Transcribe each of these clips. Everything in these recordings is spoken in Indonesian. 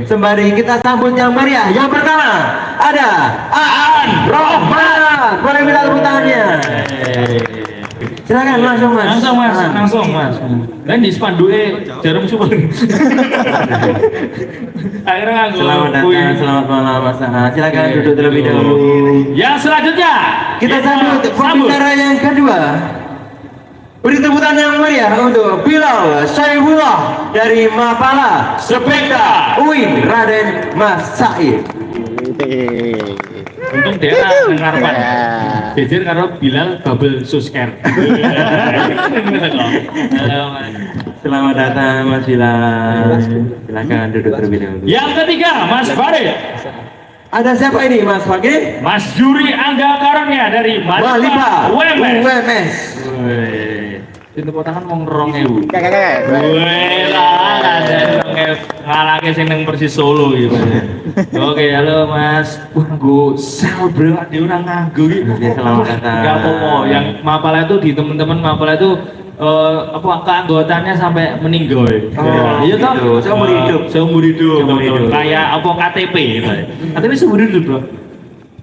Sembari kita sambut yang meriah. Yang pertama ada Aan Rohman. Boleh minta tepuk tangannya. Silakan langsung mas. Langsung mas. Dan di spanduknya jarum super. Akhirnya aku. Selamat datang, selamat malam mas Aan. Silakan duduk terlebih dahulu. Yang selanjutnya Kita sambut pembicara yang kedua. Beri tepuk tangan yang meriah untuk Bilal Saifullah dari Mapala Spekta UIN Raden Mas Said. Untung dia dengar pan. Jejer karo Bilal Bubble Susker. Selamat datang Mas Bilal. Silakan duduk terlebih dahulu. Yang ketiga Mas Farid. Ada siapa ini Mas Fakir? Mas Yuri Angga Karunia dari Malipa UMS. Itu potongan mau ngerong weh lah ada ngalake sing nang Persis Solo gitu. Oke, halo Mas. Wah, gue sel bro, dia orang nganggo gitu. Selamat datang. Gak apa-apa, yang Mapala itu di teman-teman Mapala itu keanggotaannya sampai meninggal. Iya toh? Seumur hidup. Kayak apa KTP gitu. KTP seumur hidup, Bro.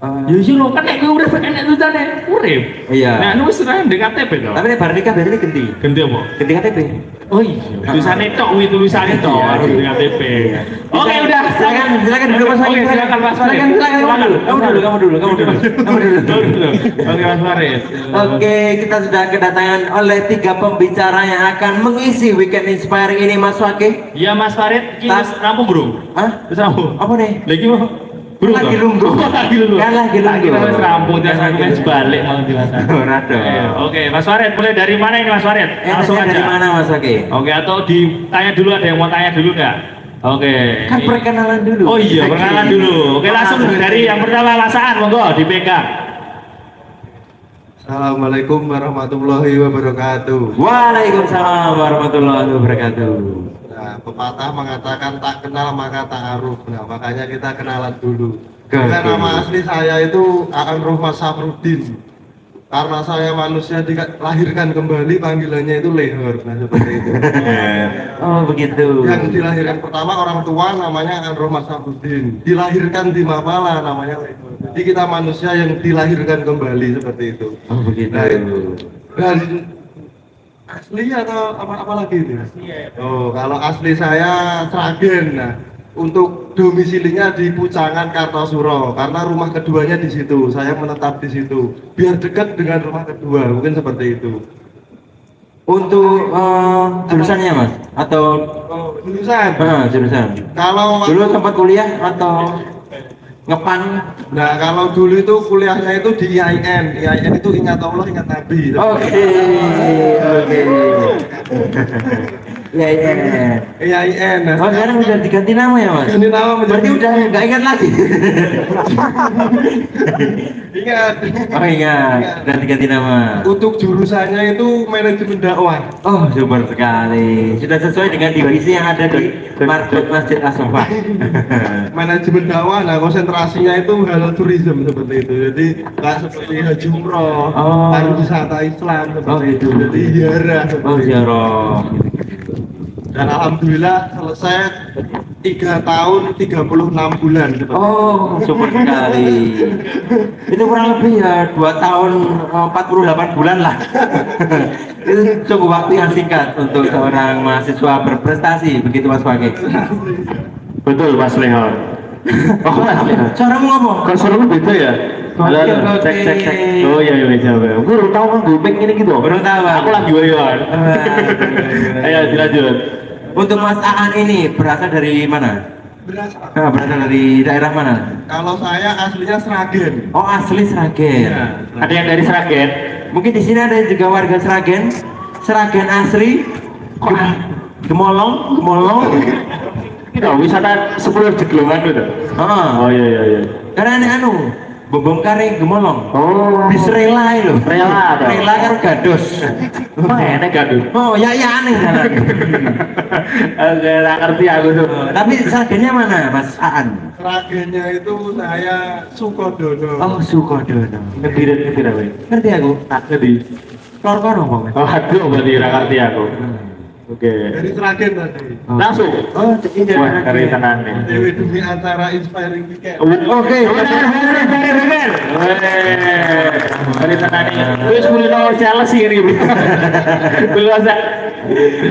Ya iya lo kan nek kowe urip enek tutane urip. Iya. Nah, nu wis tenan ndek KTP to. Tapi nek bar nikah berarti ganti. Ganti apa? Ganti KTP. Oh iya, tulisannya tok kuwi tulisannya tok harus di KTP. Oke, udah. Silakan dulu Mas Farid. Silakan Mas Farid. Kamu dulu. Oke, Mas Farid. Oke, kita sudah kedatangan oleh 3 pembicara yang akan mengisi weekend inspiring ini Mas Fakih. Iya Mas Farid, iki wis rampung, Bro. Hah? Wis rampung. Apa nih? Lagi mau Lagi lungguh. Kan lagi lungguh. Kita wis rampung dan aku wis balik mau dilasan. Ora dong. Oke, Mas Farid, mulai dari mana ini Mas Farid? Langsung aja. Dari mana Mas Fakih? Oke, atau ditanya dulu, ada yang mau tanya dulu nggak? Oke. Kan perkenalan dulu. Oh iya, perkenalan dulu. Oke, langsung dari yang pertama Mas Aan, monggo dipegang. Assalamualaikum warahmatullahi wabarakatuh. Waalaikumsalam warahmatullahi wabarakatuh. Nah, pepatah mengatakan tak kenal maka tak aruf. Nah, makanya kita kenalan dulu. Oke. Nama asli saya itu Aan Rohman Safruddin. Karena saya manusia dilahirkan kembali, panggilannya itu Lehor. Nah, seperti itu. Oh begitu. Yang dilahirkan pertama orang tua namanya Aan Rohman Safruddin. Dilahirkan di Mapala namanya Lehor. Jadi kita manusia yang dilahirkan kembali seperti itu. Oh begitu. Nah, dari asli atau apa lagi itu? Oh, kalau asli saya Sragen. Nah, untuk domisilinya di Pucangan Kartosuro karena rumah keduanya di situ. Saya menetap di situ biar dekat dengan rumah kedua, mungkin seperti itu. Untuk jurusannya Mas atau Jurusan? jurusan. Kalau Dulu sempat kuliah atau ngepan? Nah, kalau dulu itu kuliahnya itu di IAIN. IAIN itu ingat Allah, ingat Nabi. Oke. Iya. IAIN. Nah, Oh sekarang udah diganti nama ya Mas? ganti nama Berarti menjadi udah nggak ingat lagi? ingat. Oh ingat, udah diganti nama. Untuk jurusannya itu manajemen dakwah. Oh super sekali. Sudah sesuai dengan divisi yang ada di Market Masjid As-Sofah. Manajemen dakwah, nah konsentrasinya itu halal tourism seperti itu. Jadi nggak seperti haji umroh, Oh. pariwisata Islam seperti Oh, itu. gitu. Jadi ziarah seperti Oh itu. ziarah. Dan alhamdulillah selesai 3 tahun 36 bulan seperti itu. Oh super sekali. Itu kurang lebih ya 2 tahun 48 bulan lah. Itu cukup waktu yang singkat untuk seorang mahasiswa berprestasi, begitu Mas Fakih. Betul Mas Lehor. Oh Mas Lehor, caramu ngomong? Kalau suruh beda ya? Halo, cek. Oh iya jawab. Gue baru tahu kan gue mic ini gitu. Baru tahu. Aku lagi wayon. Ayo dilanjut. Untuk Mas Aan ini berasal dari mana? Berasal. Berasal dari daerah mana? Kalau saya aslinya Sragen. Oh asli Sragen. Iya. Ada yang dari Sragen? Mungkin di sini ada juga warga Sragen. Sragen asli. Gemolong. Itu wisata 10 jeglongan itu. Oh iya. Karena ini bom kare Gemolong. Oh. Bis rela itu. Rela ada. Rela karo gados. Enak gaduh. Oh ya aneh jalan. Oke, tak ngerti aku tuh. Tapi Sragennya mana Mas Aan? Sragennya itu saya Sukodono. Oh Sukodono. Ngerti apa? Ngerti aku. Tak ngerti. Lor kono ngomongnya. Oh aduh, berarti tak ngerti aku. Oke. Dari Sragen tadi. Langsung. Oh, ini Wah, keren tenan nih. Dewi demi acara inspiring weekend. Oke, bener. Keren tenan nih. Wis mulai sales ini. Belum usah.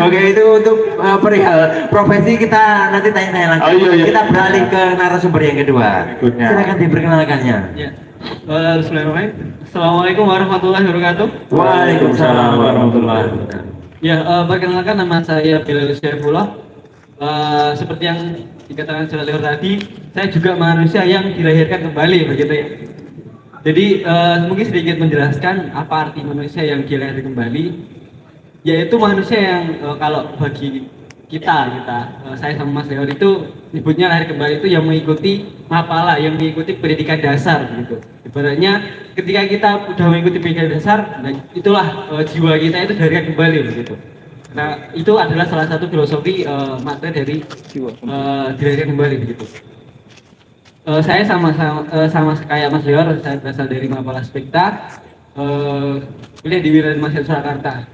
Oke, itu untuk perihal profesi kita nanti tanya-tanya lagi. Oh, iya. Kita beralih ke narasumber yang kedua. Berikutnya. Silakan diperkenalkannya. Ya. Bismillahirrahmanirrahim. Assalamualaikum warahmatullahi wabarakatuh. Waalaikumsalam warahmatullahi wabarakatuh. Ya, perkenalkan nama saya Bilal Syaifullah. Seperti yang dikatakan sudah lewat tadi, saya juga manusia yang dilahirkan kembali begitu ya. Jadi mungkin sedikit menjelaskan apa arti manusia yang dilahirkan kembali, yaitu manusia yang kalau bagi kita saya sama Mas Leon itu nyebutnya lahir kembali itu yang mengikuti mapala, yang mengikuti pendidikan dasar gitu. Ibaratnya ketika kita udah mengikuti pendidikan dasar, nah itulah jiwa kita itu dilahirkan kembali begitu. Nah itu adalah salah satu filosofi materi dari dilahirkan kembali begitu. Saya sama kayak Mas Leon, saya berasal dari Mapala Spekta, kuliah di Wilayah Mahasiswa Surakarta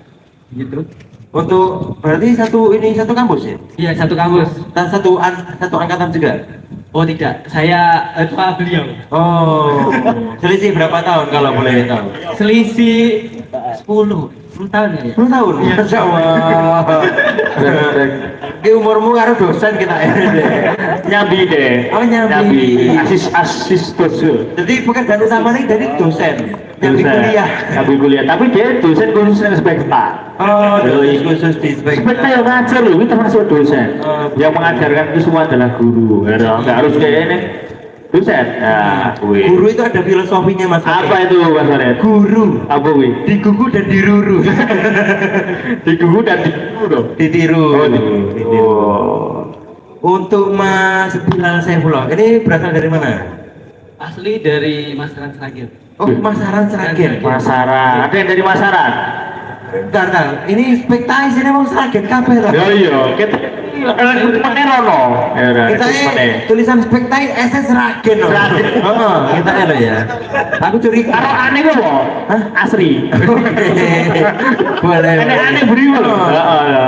gitu. Untuk berarti satu kampus ya? Iya, satu kampus. Dan satu angkatan juga? Oh tidak, saya beliau. Oh, selisih berapa tahun kalau boleh tahu? Selisih 10 tahun ya. 10 tahun? Iya. Masya Allah. Di umurmu karo dosen kita ya. Nyambi deh. Oh, nyambi. Asis dosen. Jadi pekerjaan utamanya dari dosen. Nyambi kuliah. Nyambi kuliah. Tapi dia dosen khusus spekta. Oh, dosen khusus di Spekta spekta. yang ngajar loh, itu termasuk dosen. Oh, Yang mengajarkan itu semua adalah guru. Nggak harus kayak ini. Dosen. Nah, Guru itu ada filosofinya Mas. Apa itu Mas Farid? Guru Apa wih? digugu dan diruru. Digugu dan ditiru dong. Ditiru. Oh, ditiru. Untuk Mas Bilal Saifullah, ini berasal dari mana? Asli dari Masyarakat Sragen. Oh, Masaran Sragen. Masaran. Ada yang dari Masaran? Bentar, ini spekta isinya mau Sragen kabeh lah. Ya iya, kita mana rono. Kita tulisan spekta SS Sragen loh. Sragen. Oh, kita lo ya. Aku curiga. Karo aneh kok, Hah? Asri. Boleh. Aneh buri loh.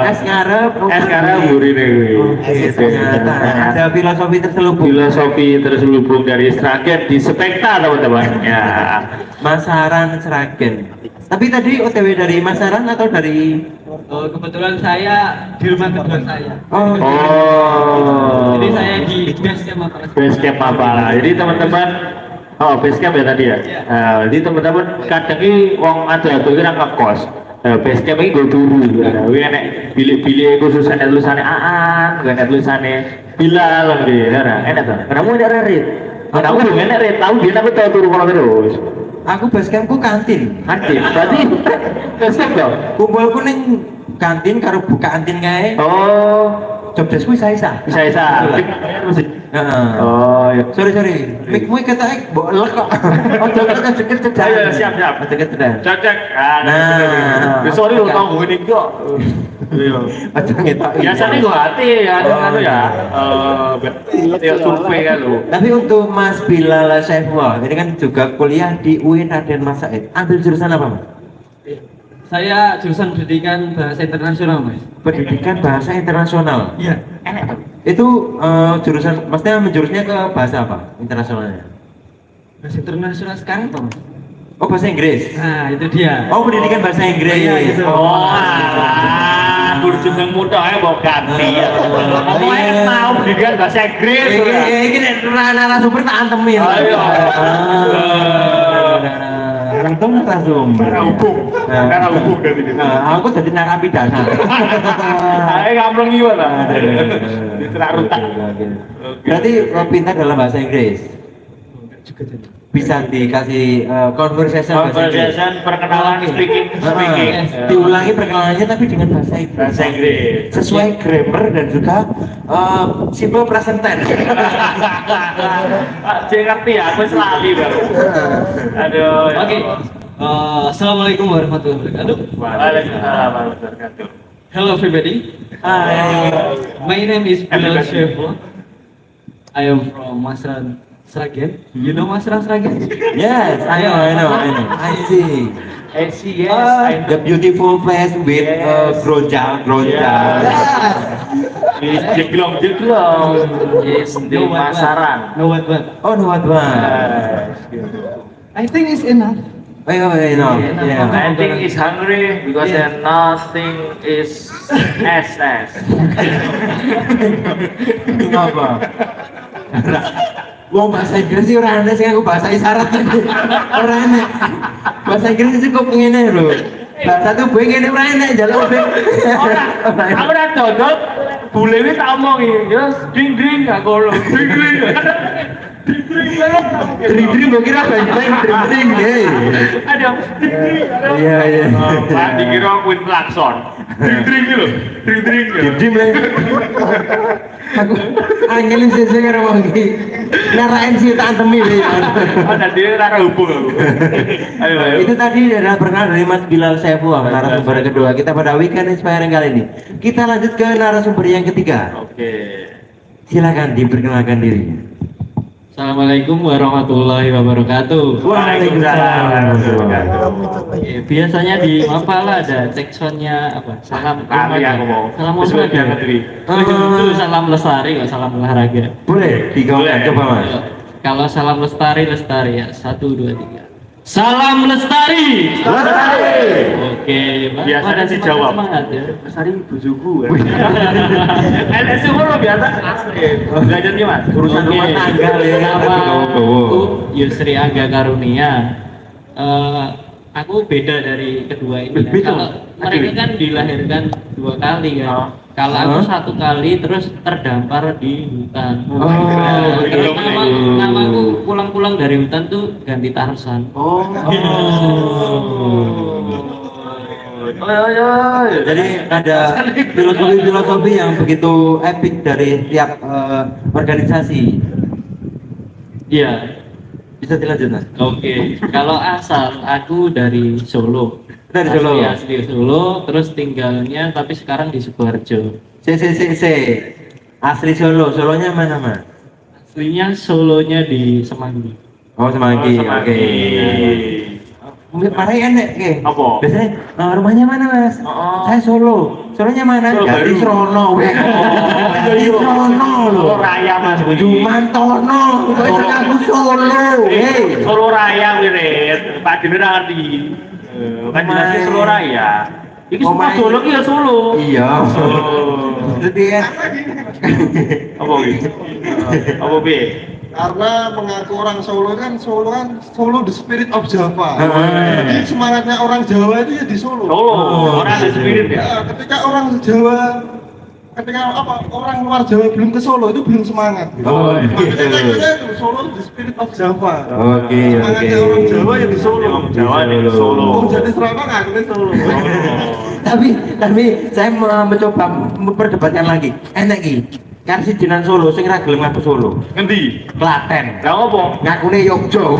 Es ngarep. Es sekarang buri nih. Oke, ternyata ada filosofi terselubung. Filosofi terselubung dari Sragen di Spekta teman-teman. Ya. Masaran Sragen. Tapi tadi OTW dari Masaran atau dari? Kebetulan saya di rumah kedua saya. Oh. Jadi saya di basecamp Mapala. Basecamp Mapala. Jadi teman-teman, basecamp ya tadi ya. Iya. Jadi teman-teman kadang ini wong ada kira ngekos. Basecamp ini gue turu. Gue enek bilik-bilik khusus enek tulisannya Aan, gue enek tulisannya Bilal gitu. Enak tuh. Kamu ada rit. Aku belum enek rit. Tahu dia aku tahu turu kalau terus. Aku basecampku kantin. Kantin. Berarti basecamp dong. Kumpulku ning kantin karo buka kantin kae. Oh, Job deskku isa-isa. bisa. Heeh. Oh, ya. Sorry. Mikmu ketoke mbok lek kok. Ojo keceket cedak. Ayo, siap. Ojo kecedak. Cocok. Nah. Sorry lo tau gue ini kok. Ojo ngetok. Biasanya gue hati ya, ya. Ya survei kan lo. Tapi untuk Mas Bilal Saifullah, ini kan juga kuliah di UIN Raden Mas Said. Ambil jurusan apa, Mas? Saya jurusan pendidikan bahasa internasional, Mas. Pendidikan bahasa internasional. Iya. Itu jurusan, maksudnya menjurusnya ke bahasa apa? Internasionalnya? Bahasa internasional sekarang apa, Mas? Oh, bahasa Inggris. Nah, itu dia. Oh, pendidikan bahasa Inggris. Iya, itu. Kursus yang muda ya mau ganti. Ngomongnya mau pendidikan bahasa Inggris. Ini narasumber tak antemin. Ayo. Untung narasumber. Karena hukum dari ini. Aku jadi narapidana. Ayo ngampleng gimana? Diterarutkan. Berarti pintar dalam bahasa Inggris. Bisa dikasih conversation bahasa Inggris. Conversation, perkenalan, speaking. Diulangi perkenalannya tapi dengan bahasa Inggris. Bahasa Inggris. Sesuai grammar dan juga simple present tense. Saya ngerti ya, aku selalu baru. Aduh. Oke. Assalamualaikum warahmatullahi wabarakatuh. Waalaikumsalam warahmatullahi wabarakatuh. Hello everybody. Hai. My name is Bilal Syaifullah. I am from Masaran Sragen. You know Mas Sragen? Yes, I know. I see. I see, yes. I know. The beautiful place with Yes. gronjal. Is jeglong, is di pasaran. No what? Oh, no, what? Yes, gitu. I think it's enough. Wait, no. Yeah. I think is hungry because Yeah. nothing is SS. Apa? Wong bahasa Inggris sih orang aneh sih aku bahasa isyarat orang aneh. Bahasa Inggris sih kok ngene lho. Bahasa tuh gue ngene ora enek njaluk gue. Aku udah dodol, bule ini tak omongin, ya dring aku lo, dring. Dring gue kira dring. Ada dring. Iya. Pak dikira Queen Klakson. Dring gitu, dring. Dring lah. Aku angin sih karo wong iki. Narain sih tak antemi lho. Ada dia rara hubung aku. Ayo. Itu tadi adalah perkenalan dari Mas Bilal Saifullah, narasumber kedua kita pada weekend inspiring kali ini. Kita lanjut ke narasumber yang ketiga. Oke. Silakan diperkenalkan dirinya. Assalamualaikum warahmatullahi wabarakatuh. Waalaikumsalam. Biasanya di Mapala ada teksonnya apa? Salam Kali aku mau. Salam Sesuai olahraga. dengan negeri. Itu salam lestari kok, salam olahraga. Boleh digaungkan, coba Mas. Kalau salam lestari ya. 1, 2, 3. Salam lestari. Oke, Pak. Biasanya Pada sih semangat- jawab. semangat ya. Sari bujuku. LS lo biasa asli. Belajarnya Mas. Urusan Oke. rumah tangga ya. Namaku Yusri Angga Karunia. Aku beda dari kedua ini. Beda? Kalau mereka kan dilahirkan 2 kali kan. Oh. Kalau aku Hah? 1 kali terus terdampar di hutan. Oh, Terus oke. namaku pulang-pulang dari hutan tuh ganti Tarsan. Oh. Jadi ada filosofi yang begitu epic dari setiap organisasi. Iya. Bisa dilanjut Mas? Oke. Kalau asal aku dari Solo. Dari Solo. Asli Solo, terus tinggalnya tapi sekarang di Sukoharjo. C. Asli Solo. Solonya mana Mas? Aslinya Solonya di Semanggi. Oh, Semanggi. Oh, Oke. Mana enek ke? Apa? Biasanya rumahnya mana Mas? Oh. Saya Solo. Solonya mana? Solo Dari Baru. Srono. Dari Srono loh. Solo Raya Mas. Jumantono. Wes aku Solo. Hei. Solo Raya wirid. Pak Dini ora ngerti. Kan jelasnya Solo Raya. Iki Oh, semua my. Solo ki ya Solo. Iya. Oh. Jadi kan Apa iki? Apa be? Karena mengaku orang Solo kan Solo the spirit of Java. Ah. Jadi semangatnya orang Jawa itu ya di Solo. Solo. Orang ada spirit ya. Ya, ketika orang Jawa, orang luar Jawa belum ke Solo itu belum semangat. Oh, Makanya gitu. tagline-nya itu Solo the spirit of Java. Oke. Semangatnya orang Jawa ya di Solo. Orang Jawa di Solo. Oh, jadi Serana ngakunya Solo. Tapi saya mencoba memperdebatkan lagi. Enak ki. Kan si Jinan Solo sing ra gelem ngaku Solo. Ngendi? Klaten. Lah opo? Ngakune Yogyo.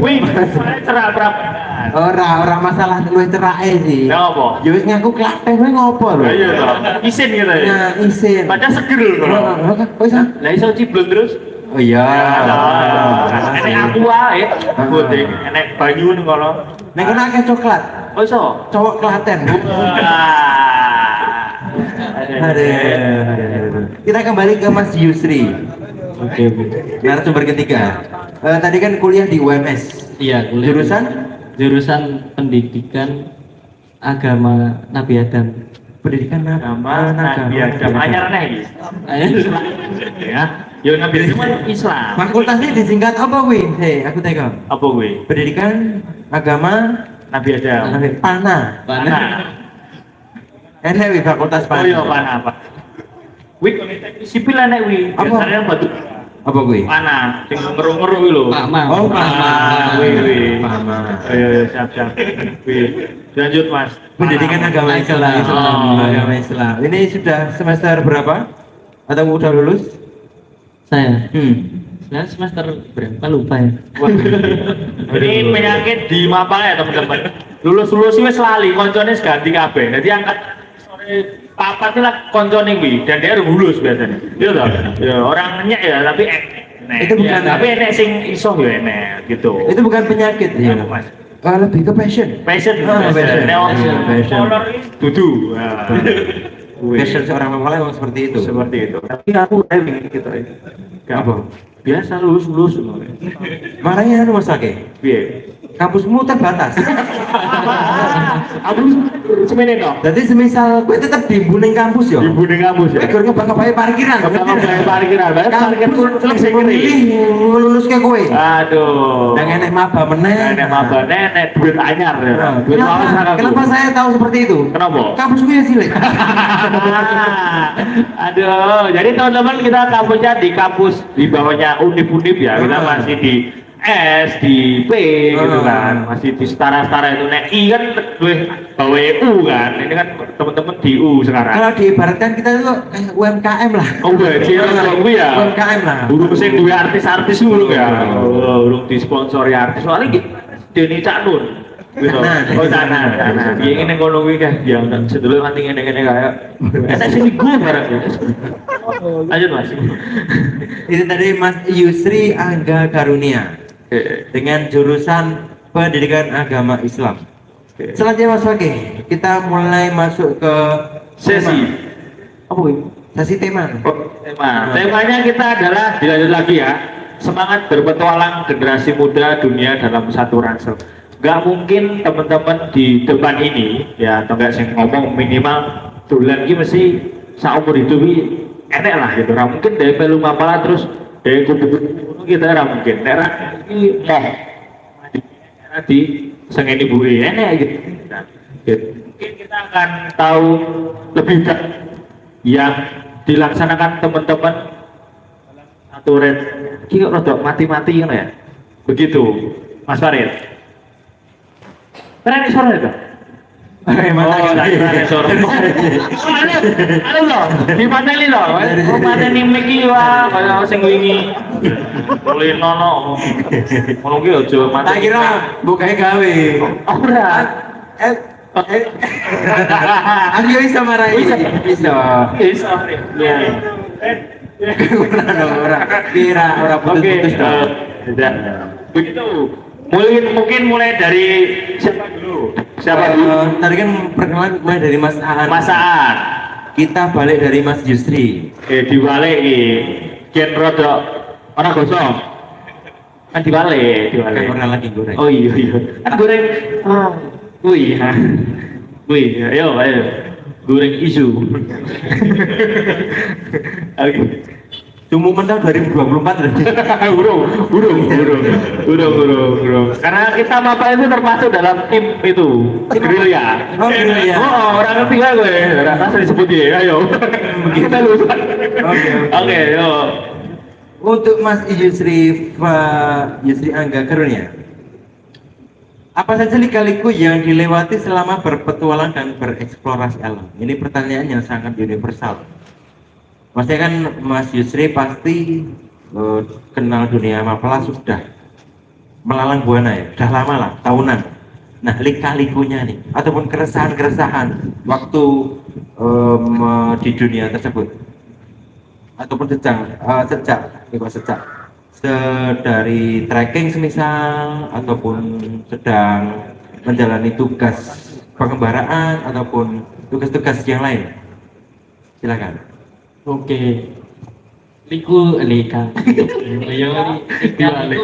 Wih, cerah berapa? Ora masalah luwih cerake sih. Lah opo? Ya wis ngaku Klaten kuwi ngopo lho? Iya toh. Isin gitu ya. Nah, isin. Padahal seger lho. Wis ah. Lah iso ciblon terus. Oh iya. Enek aku wae, putih, enek banyu ning kono. Nek kena akeh coklat, Oh iso. cowok Klaten. Aduh. Kita kembali ke Mas Yusri. Oke. Narasumber ketiga. Tadi kan kuliah di UMS. Iya, kuliah. Jurusan pendidikan agama Nabi Adam. Pendidikan Agama Nabi Adam anyar nih. Ya. Yo Nabi Adam kan Islam. Fakultasnya disingkat apa wi? Hei, aku tega. Apa gue? Pendidikan agama Nabi Adam. Pana. Mana? Enak wi fakultas Oh iya Pana. panah apa? Wih, sipil enek wih. Apa? Biasanya batu Apa gue? panah, sing ngeru-ngeru wih lho. Pama. Oh, Panah, wih. Pama. Ayo siap. Wih. Lanjut Mas. Pendidikan agama Islam. Oh. Agama Islam. Ini sudah semester berapa? Atau udah lulus? Saya. Hmm. Saya semester berapa lupa ya. Wah. Ini penyakit di Mapala ya teman-teman. Lulus wis lali, koncone ganti kabeh. Jadi angkat papat lah koncone kuwi dan dia lulus biasanya. Iya toh. Ya orang nyek ya tapi Itu bukan- tapi enek sing iso ya enek gitu. Itu bukan penyakit ya. Apa, Mas? Lebih ke passion. Passion, Passion. Nek orang Passion. kolor ini dudu. Nah. Passion seorang mempelai memang seperti itu. Seperti itu. Tapi aku diving gitu ya. Gak Apa? biasa lulus. Makanya anu Mas Ake, Piye? kampusmu terbatas. Aku semene toh. Jadi semisal gue tetap di buning kampus yo. Ibu ning kampus ya. Gue bakal bayar parkiran. Bakal bayar parkiran, bayar parkir Kampus selesai memilih ngelulus ke kowe. Aduh. Yang enek maba meneh. Nenek maba nenek duit anyar ya. Nah, Duit lawas kenapa saya tahu seperti itu? Kenapa? Kampusku ya cilik. Aduh, jadi teman-teman kita kampusnya di kampus di bawahnya Unip ya. Kita masih di S, di P gitu kan. Masih di setara-setara itu. Nek I kan bawa U kan. Ini kan teman-teman di U sekarang. Kalau diibaratkan kita itu kayak UMKM lah. Oh, gaji kalau gue ya. UMKM lah. Burung sing duwe artis-artis dulu ya. Oh, burung disponsori artis. Soalnya gitu. Deni Cak Nun. Gitu. Oh, sana. Iya ini ngono kuwi kan. Ya ndak sedulur nganti ngene-ngene kayak. Saya sini gue bareng. Lanjut Mas. Itu tadi Mas Yusri Angga Karunia dengan jurusan Pendidikan Agama Islam. Selanjutnya Mas Fakih, kita mulai masuk ke Sesi. apa ini? Sesi tema. Temanya kita adalah dilanjut lagi ya. Semangat berpetualang generasi muda dunia dalam satu ransel. Gak mungkin teman-teman di depan ini ya atau enggak sing ngomong minimal dolan iki mesti saumur hidup iki enek lah gitu. Ora mungkin dari pelu mapala terus dari kubu-kubu kita ora mungkin. Nek ra iki moh di sengeni buri enek gitu. Nah, gitu. Mungkin kita akan tahu lebih yang dilaksanakan teman-teman dalam satu red. Iki kok rada mati-mati ngono ya. Begitu, Mas Farid. Karena ini sore itu. Mantap. Sore. Ada loh, di mana ini loh? Mana nih Miki wah, kayak sing wingi. Boleh nono. Ngono ki aja mati. Tak kira bukanya gawe. Ora. Aku ya bisa marahi. Bisa. Bisa. Ya. Ora kira putus-putus dong. Tidak. Begitu. Mungkin mulai dari siapa dulu? Siapa dulu? Tadi kan perkenalan mulai dari Mas Aan. Mas Aan. Kita balik dari Mas Yusri. Diwale Gen rodok ora gosong. Kan diwale. Kan orang lagi goreng. Oh iya. Kan goreng. Wih. Wih, ayo. Goreng isu. Oke. Tunggu mental 2024 Burung. Karena kita Bapak itu termasuk dalam tim itu, gerilya. Oh, gerilya. Oh, orang ngerti lah gue. Rasa disebut dia, ayo. Kita lupa. Oke, yo. Untuk Mas Yusri Angga Karunia, apa saja lika-liku yang dilewati selama berpetualang dan bereksplorasi alam? Ini pertanyaan yang sangat universal. Maksudnya kan Mas Yusri pasti kenal dunia mapela sudah melalang buana ya, sudah lama lah, tahunan. Nah, lika-likunya nih, ataupun keresahan-keresahan waktu di dunia tersebut, ataupun sejak dari trekking semisal, ataupun sedang menjalani tugas pengembaraan ataupun tugas-tugas yang lain. Silakan. Oke. Lika-liku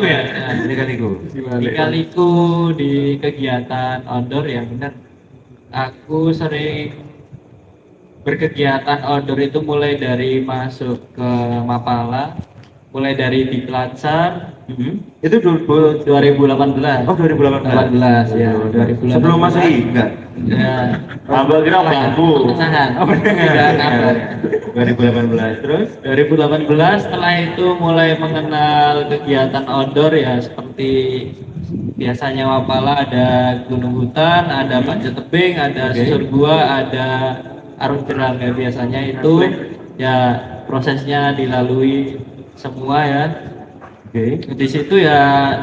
ya. Lika-liku di kegiatan outdoor ya benar. Aku sering berkegiatan outdoor itu mulai dari masuk ke Mapala, mulai dari di Klatsar. Itu 2018. Oh, 2018. 18 ya, 2018. Sebelum masuk enggak? Ya. Abang kira bambu. Pertengahan. Oh, pertengahan. 2018 terus 2018 setelah itu mulai mengenal kegiatan outdoor ya seperti biasanya Mapala ada gunung hutan, ada panjat tebing, ada susur gua, ada arung jeram ya biasanya itu ya prosesnya dilalui semua ya. Di situ ya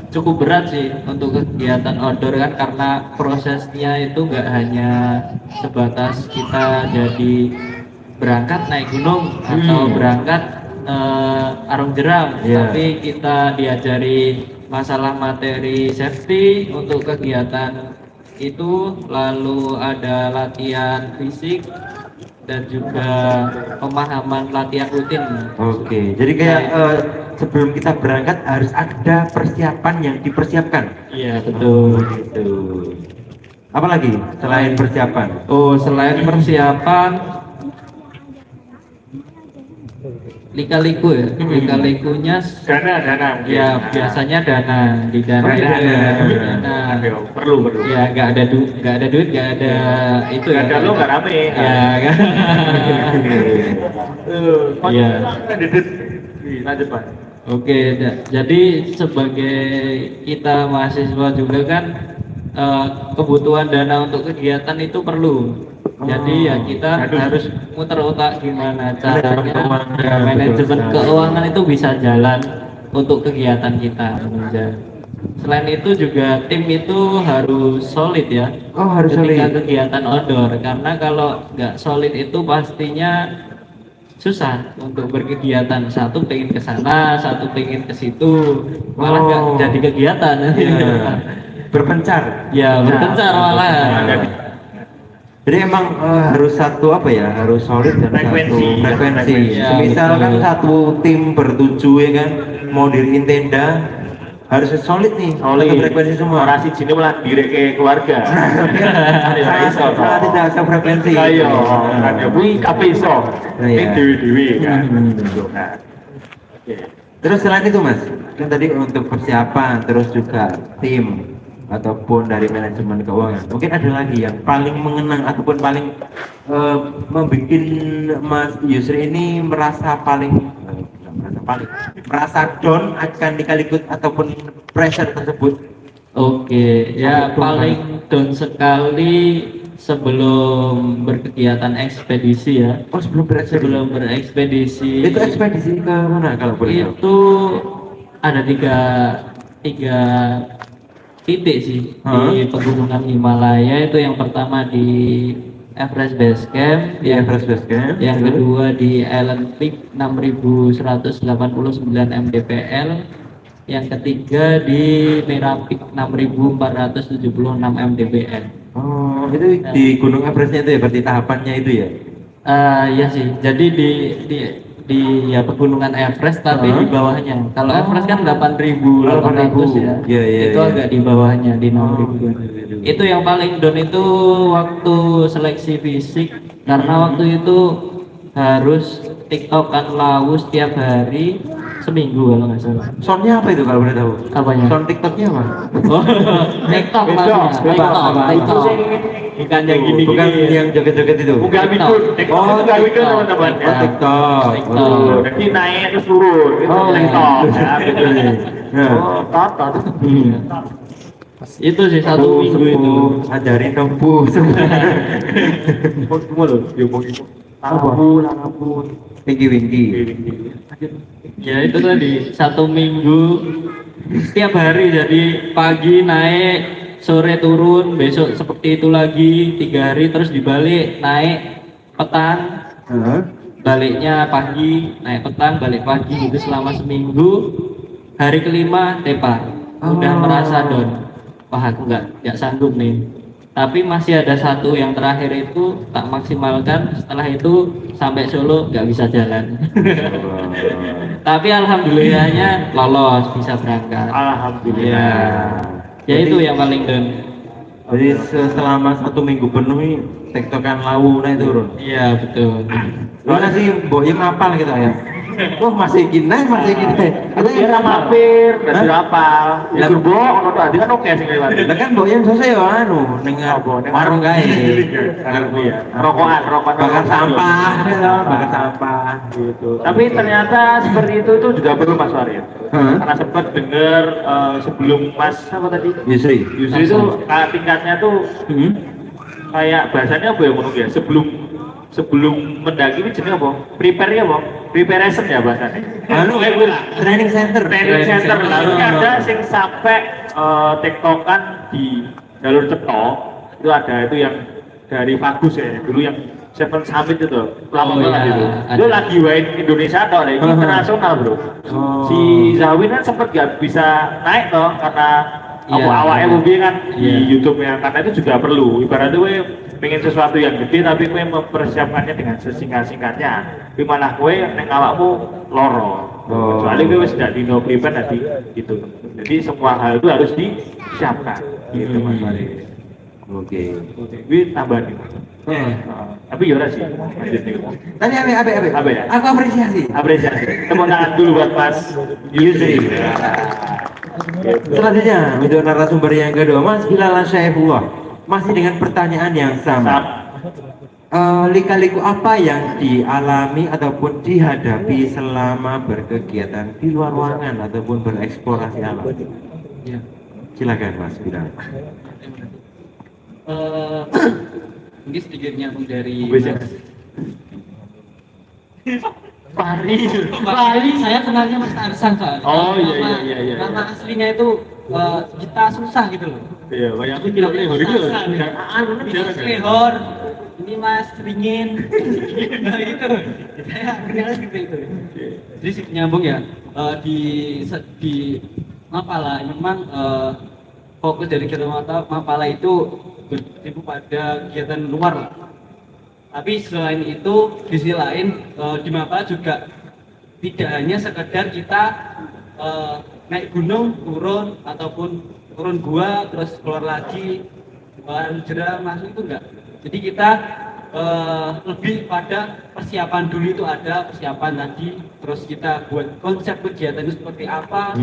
cukup berat sih untuk kegiatan outdoor kan, karena prosesnya itu nggak hanya sebatas kita jadi berangkat naik gunung atau berangkat arung jeram, Iya. tapi kita diajari masalah materi safety untuk kegiatan itu, lalu ada latihan fisik dan juga pemahaman latihan rutin. Oke, jadi kayak sebelum kita berangkat harus ada persiapan yang dipersiapkan. Iya betul. Gitu. Apalagi selain persiapan? Oh, selain persiapan, lika-liku ya, lika-likunya Dana. ya biasanya dana, di dana Oh, itu dana. dana. Perlu. Ya nggak ada duit, nggak ada itu Nggak ada lo nggak rame. Ya kan. Iya. Lanjut Pak. Oke, jadi sebagai kita mahasiswa juga kan kebutuhan dana untuk kegiatan itu perlu. Jadi ya kita harus muter otak gimana caranya keuangan, manajemen betul. keuangan itu bisa jalan untuk kegiatan kita. Selain itu juga tim itu harus solid ya. Oh, harus ketika solid. kegiatan outdoor, karena kalau nggak solid itu pastinya susah untuk berkegiatan. Satu pengen ke sana, satu pengen ke situ, malah nggak Oh. jadi kegiatan. Iya. Berpencar. Ya berpencar malah. Jadi emang harus satu apa ya? Harus solid dan Frekuensi. satu frekuensi. Ya, Semisal betul. kan satu tim bertujuh ya kan, mau diriin tenda harus solid nih, satu frekuensi semua. Orang si Jini malah direk ke keluarga. Ada iso. Nah, tidak sefrekuensi. Ayo, kan ya kuwi kabeh iso. Nah, iya. Ning dewi-dewi kan. Nah, oke. Terus selain itu mas, kan tadi untuk persiapan, terus juga tim ataupun dari manajemen keuangan. Mungkin ada lagi yang paling mengenang ataupun paling membuat Mas Yusri ini merasa paling merasa down akan dikalikut ataupun pressure tersebut. Oke, ya Untuk paling down sekali sebelum berkegiatan ekspedisi ya. Oh sebelum berekspedisi. Sebelum berekspedisi Itu ekspedisi ke mana kalau boleh tahu? itu ada tiga titik sih di pegunungan Himalaya. Itu yang pertama di Everest Base Camp, Di Everest Base Camp. yang kedua di Island Peak 6189 mdpl, yang ketiga di Merah Peak 6476 mdpl. Oh itu di Gunung Everestnya itu ya, berarti tahapannya itu ya? Ya sih, jadi di ya pegunungan Everest tapi di bawahnya. Kalau Everest kan 8.800 ya. Iya, iya, itu iya. agak di bawahnya di 6.000. Itu yang paling down itu waktu seleksi fisik, karena waktu itu harus tiktokan lawu setiap hari seminggu kalau nggak salah. Soundnya apa itu kalau boleh tahu? Apanya? Sound TikToknya apa? Oh, TikTok maksudnya. TikTok. Bukan yang gini-gini. Bukan yang joget-joget itu? Bukan TikTok. mikul. Oh, Bukan mikul teman-teman. Oh, TikTok. TikTok. Oh. Jadi naik terus turun. Itu Oh, TikTok. Ya, gitu. Nah. Oh, tot. Itu sih satu Bu, minggu itu. sepuh, ajarin dong bu. Semua loh, dia mau itu. Lampu. Winky. Ya itu tadi satu minggu setiap hari, jadi pagi naik, sore turun, besok seperti itu lagi 3 hari, terus dibalik naik petang, baliknya pagi, naik petang, balik pagi gitu selama seminggu. Hari kelima tepar, udah Oh. merasa down. Wah aku nggak sanggup nih. Tapi masih ada satu yang terakhir itu tak maksimalkan. Setelah itu sampai Solo nggak bisa jalan. Tapi alhamdulillahnya lolos, bisa berangkat. Alhamdulillah. Ya itu yang paling down. Jadi selama 1 minggu penuh ini tektokan lawu naik turun. Iya betul. Soalnya sih Mbok Im apal gitu ya. Wah masih gini. Kita Dia yang mampir, Hah? dan berapal. Ya Lah, turbo, ono tadi kan oke sih lewat. Lah kan Mbok Im selesai ya anu dengar warung kae. Rokokan. Bakar sampah, bakar sampah gitu. Tapi ternyata seperti itu tuh juga perlu Mas Warid. Karena sempat dengar sebelum Mas apa tadi? Yusri. Yusri itu tingkatnya tuh kayak bahasanya apa ya menurut ya? Sebelum sebelum mendaki ini jenenge apa? Prepare ya, Bang. Preparation ya bahasanya. Training center. Training center lalu ada sing sampai tektokan di jalur cetok itu ada itu yang dari Bagus ya dulu yang Seven Summit itu lama banget itu. Itu lagi wain Indonesia toh, ini internasional bro. Si Zawin kan sempat gak bisa naik toh karena awalnya mobil kan di YouTube-nya karena itu juga perlu. Ibaratnya gue pengen sesuatu yang gede tapi gue mempersiapkannya dengan sesingkat-singkatnya. Di mana gue neng awakmu loro. Kecuali gue sudah di no prepare tadi gitu. Jadi semua hal itu harus disiapkan. Gitu Mas Farid. Oke. Gue tambah nih. Tapi ya udah sih. Tadi abe ya. Aku apresiasi. Tepuk tangan dulu buat Mas Yusri. Selanjutnya untuk narasumber yang kedua, Mas Bilal Syaifullah, masih dengan pertanyaan yang sama. Lika-liku apa yang dialami ataupun dihadapi selama berkegiatan di luar ruangan ataupun bereksplorasi alam? Ya. Silakan Mas Bilal. Mungkin sedikit nyambung dari Fahri, saya kenalnya Mas Tarsan soalnya. Oh iya. Nama aslinya itu kita susah gitu loh. Iya, banyak aku bilang lehor itu. Lehor, ini Mas Ringin. Nah itu, saya kenal seperti itu. Jadi nyambung ya di Mapala memang fokus dari kegiatan Mapala itu bertumpu pada kegiatan luar lah. Tapi selain itu, di sisi lain di Mapala juga tidak hanya sekedar kita naik gunung, turun ataupun turun gua terus keluar lagi, jeram masuk itu enggak. Jadi kita lebih pada persiapan dulu itu ada persiapan tadi, terus kita buat konsep kegiatan itu seperti apa,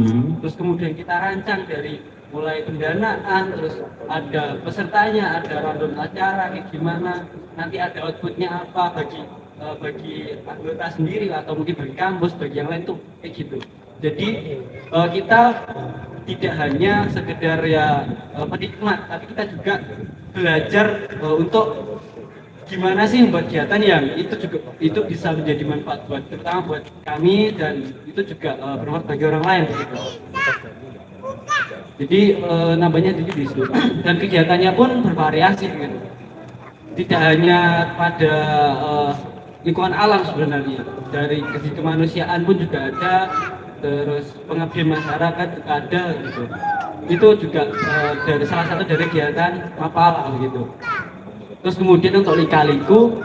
terus kemudian kita rancang dari mulai pendanaan, terus ada pesertanya, ada random acara kayak gimana, nanti ada outputnya apa bagi anggota sendiri atau mungkin bagi kampus, bagi yang lain tuh kayak gitu. Jadi kita tidak hanya sekedar ya penikmat, tapi kita juga belajar untuk gimana sih membuat kegiatan yang itu bisa menjadi manfaat terutama buat kami dan itu juga bermanfaat bagi orang lain gitu. Jadi nambahnya di situ dan kegiatannya pun bervariasi gitu. Tidak hanya pada lingkungan alam sebenarnya, dari segi kemanusiaan pun juga ada, terus pengabdian masyarakat juga ada gitu. Itu juga dari salah satu dari kegiatan Mapala gitu. Terus kemudian untuk lika-liku,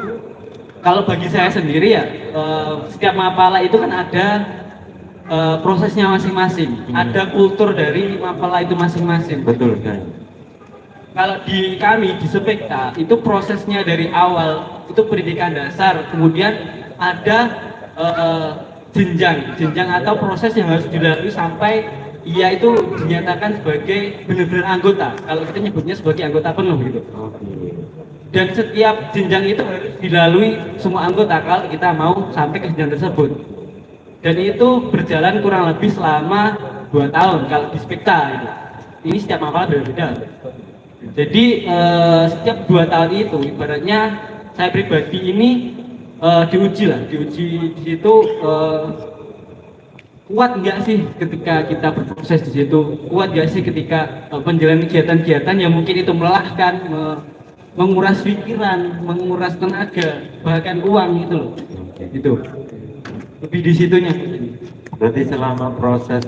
kalau bagi saya sendiri ya setiap Mapala itu kan ada prosesnya masing-masing, ada kultur dari Mapala itu masing-masing. Betul kan? Kalau di kami di Spekta itu prosesnya dari awal itu pendidikan dasar, kemudian ada jenjang atau proses yang harus dilalui sampai ia itu dinyatakan sebagai benar-benar anggota. Kalau kita nyebutnya sebagai anggota penuh gitu. Dan setiap jenjang itu harus dilalui semua anggota kalau kita mau sampai ke jenjang tersebut. Dan itu berjalan kurang lebih selama 2 tahun kalau di Spekta gitu. Ini setiap Mapala berbeda. Jadi setiap 2 tahun itu ibaratnya saya pribadi ini diuji di situ kuat nggak sih ketika kita berproses di situ, kuat nggak sih ketika menjalani kegiatan-kegiatan yang mungkin itu melelahkan, menguras pikiran, menguras tenaga, bahkan uang gitu loh. Itu lebih di situnya. Berarti selama proses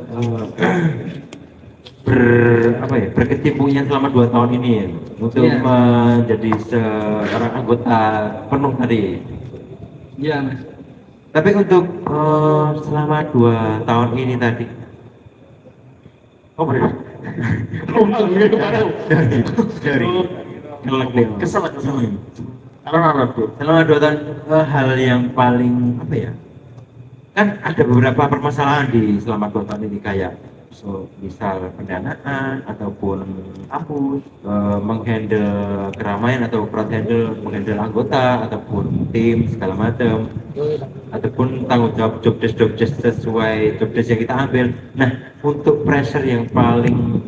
berkecimpungnya selama 2 tahun ini ya, untuk menjadi seorang anggota penuh tadi. Iya Mas. Tapi untuk selama 2 tahun ini tadi, kesel. Selama 2 tahun hal yang paling apa ya? Kan ada beberapa permasalahan di selama 2 tahun ini kayak misal pendanaan ataupun kampus, menghandle keramaian atau menghandle anggota ataupun tim segala macam, ataupun tanggung jawab job desk sesuai job desk yang kita ambil. Nah, untuk pressure yang paling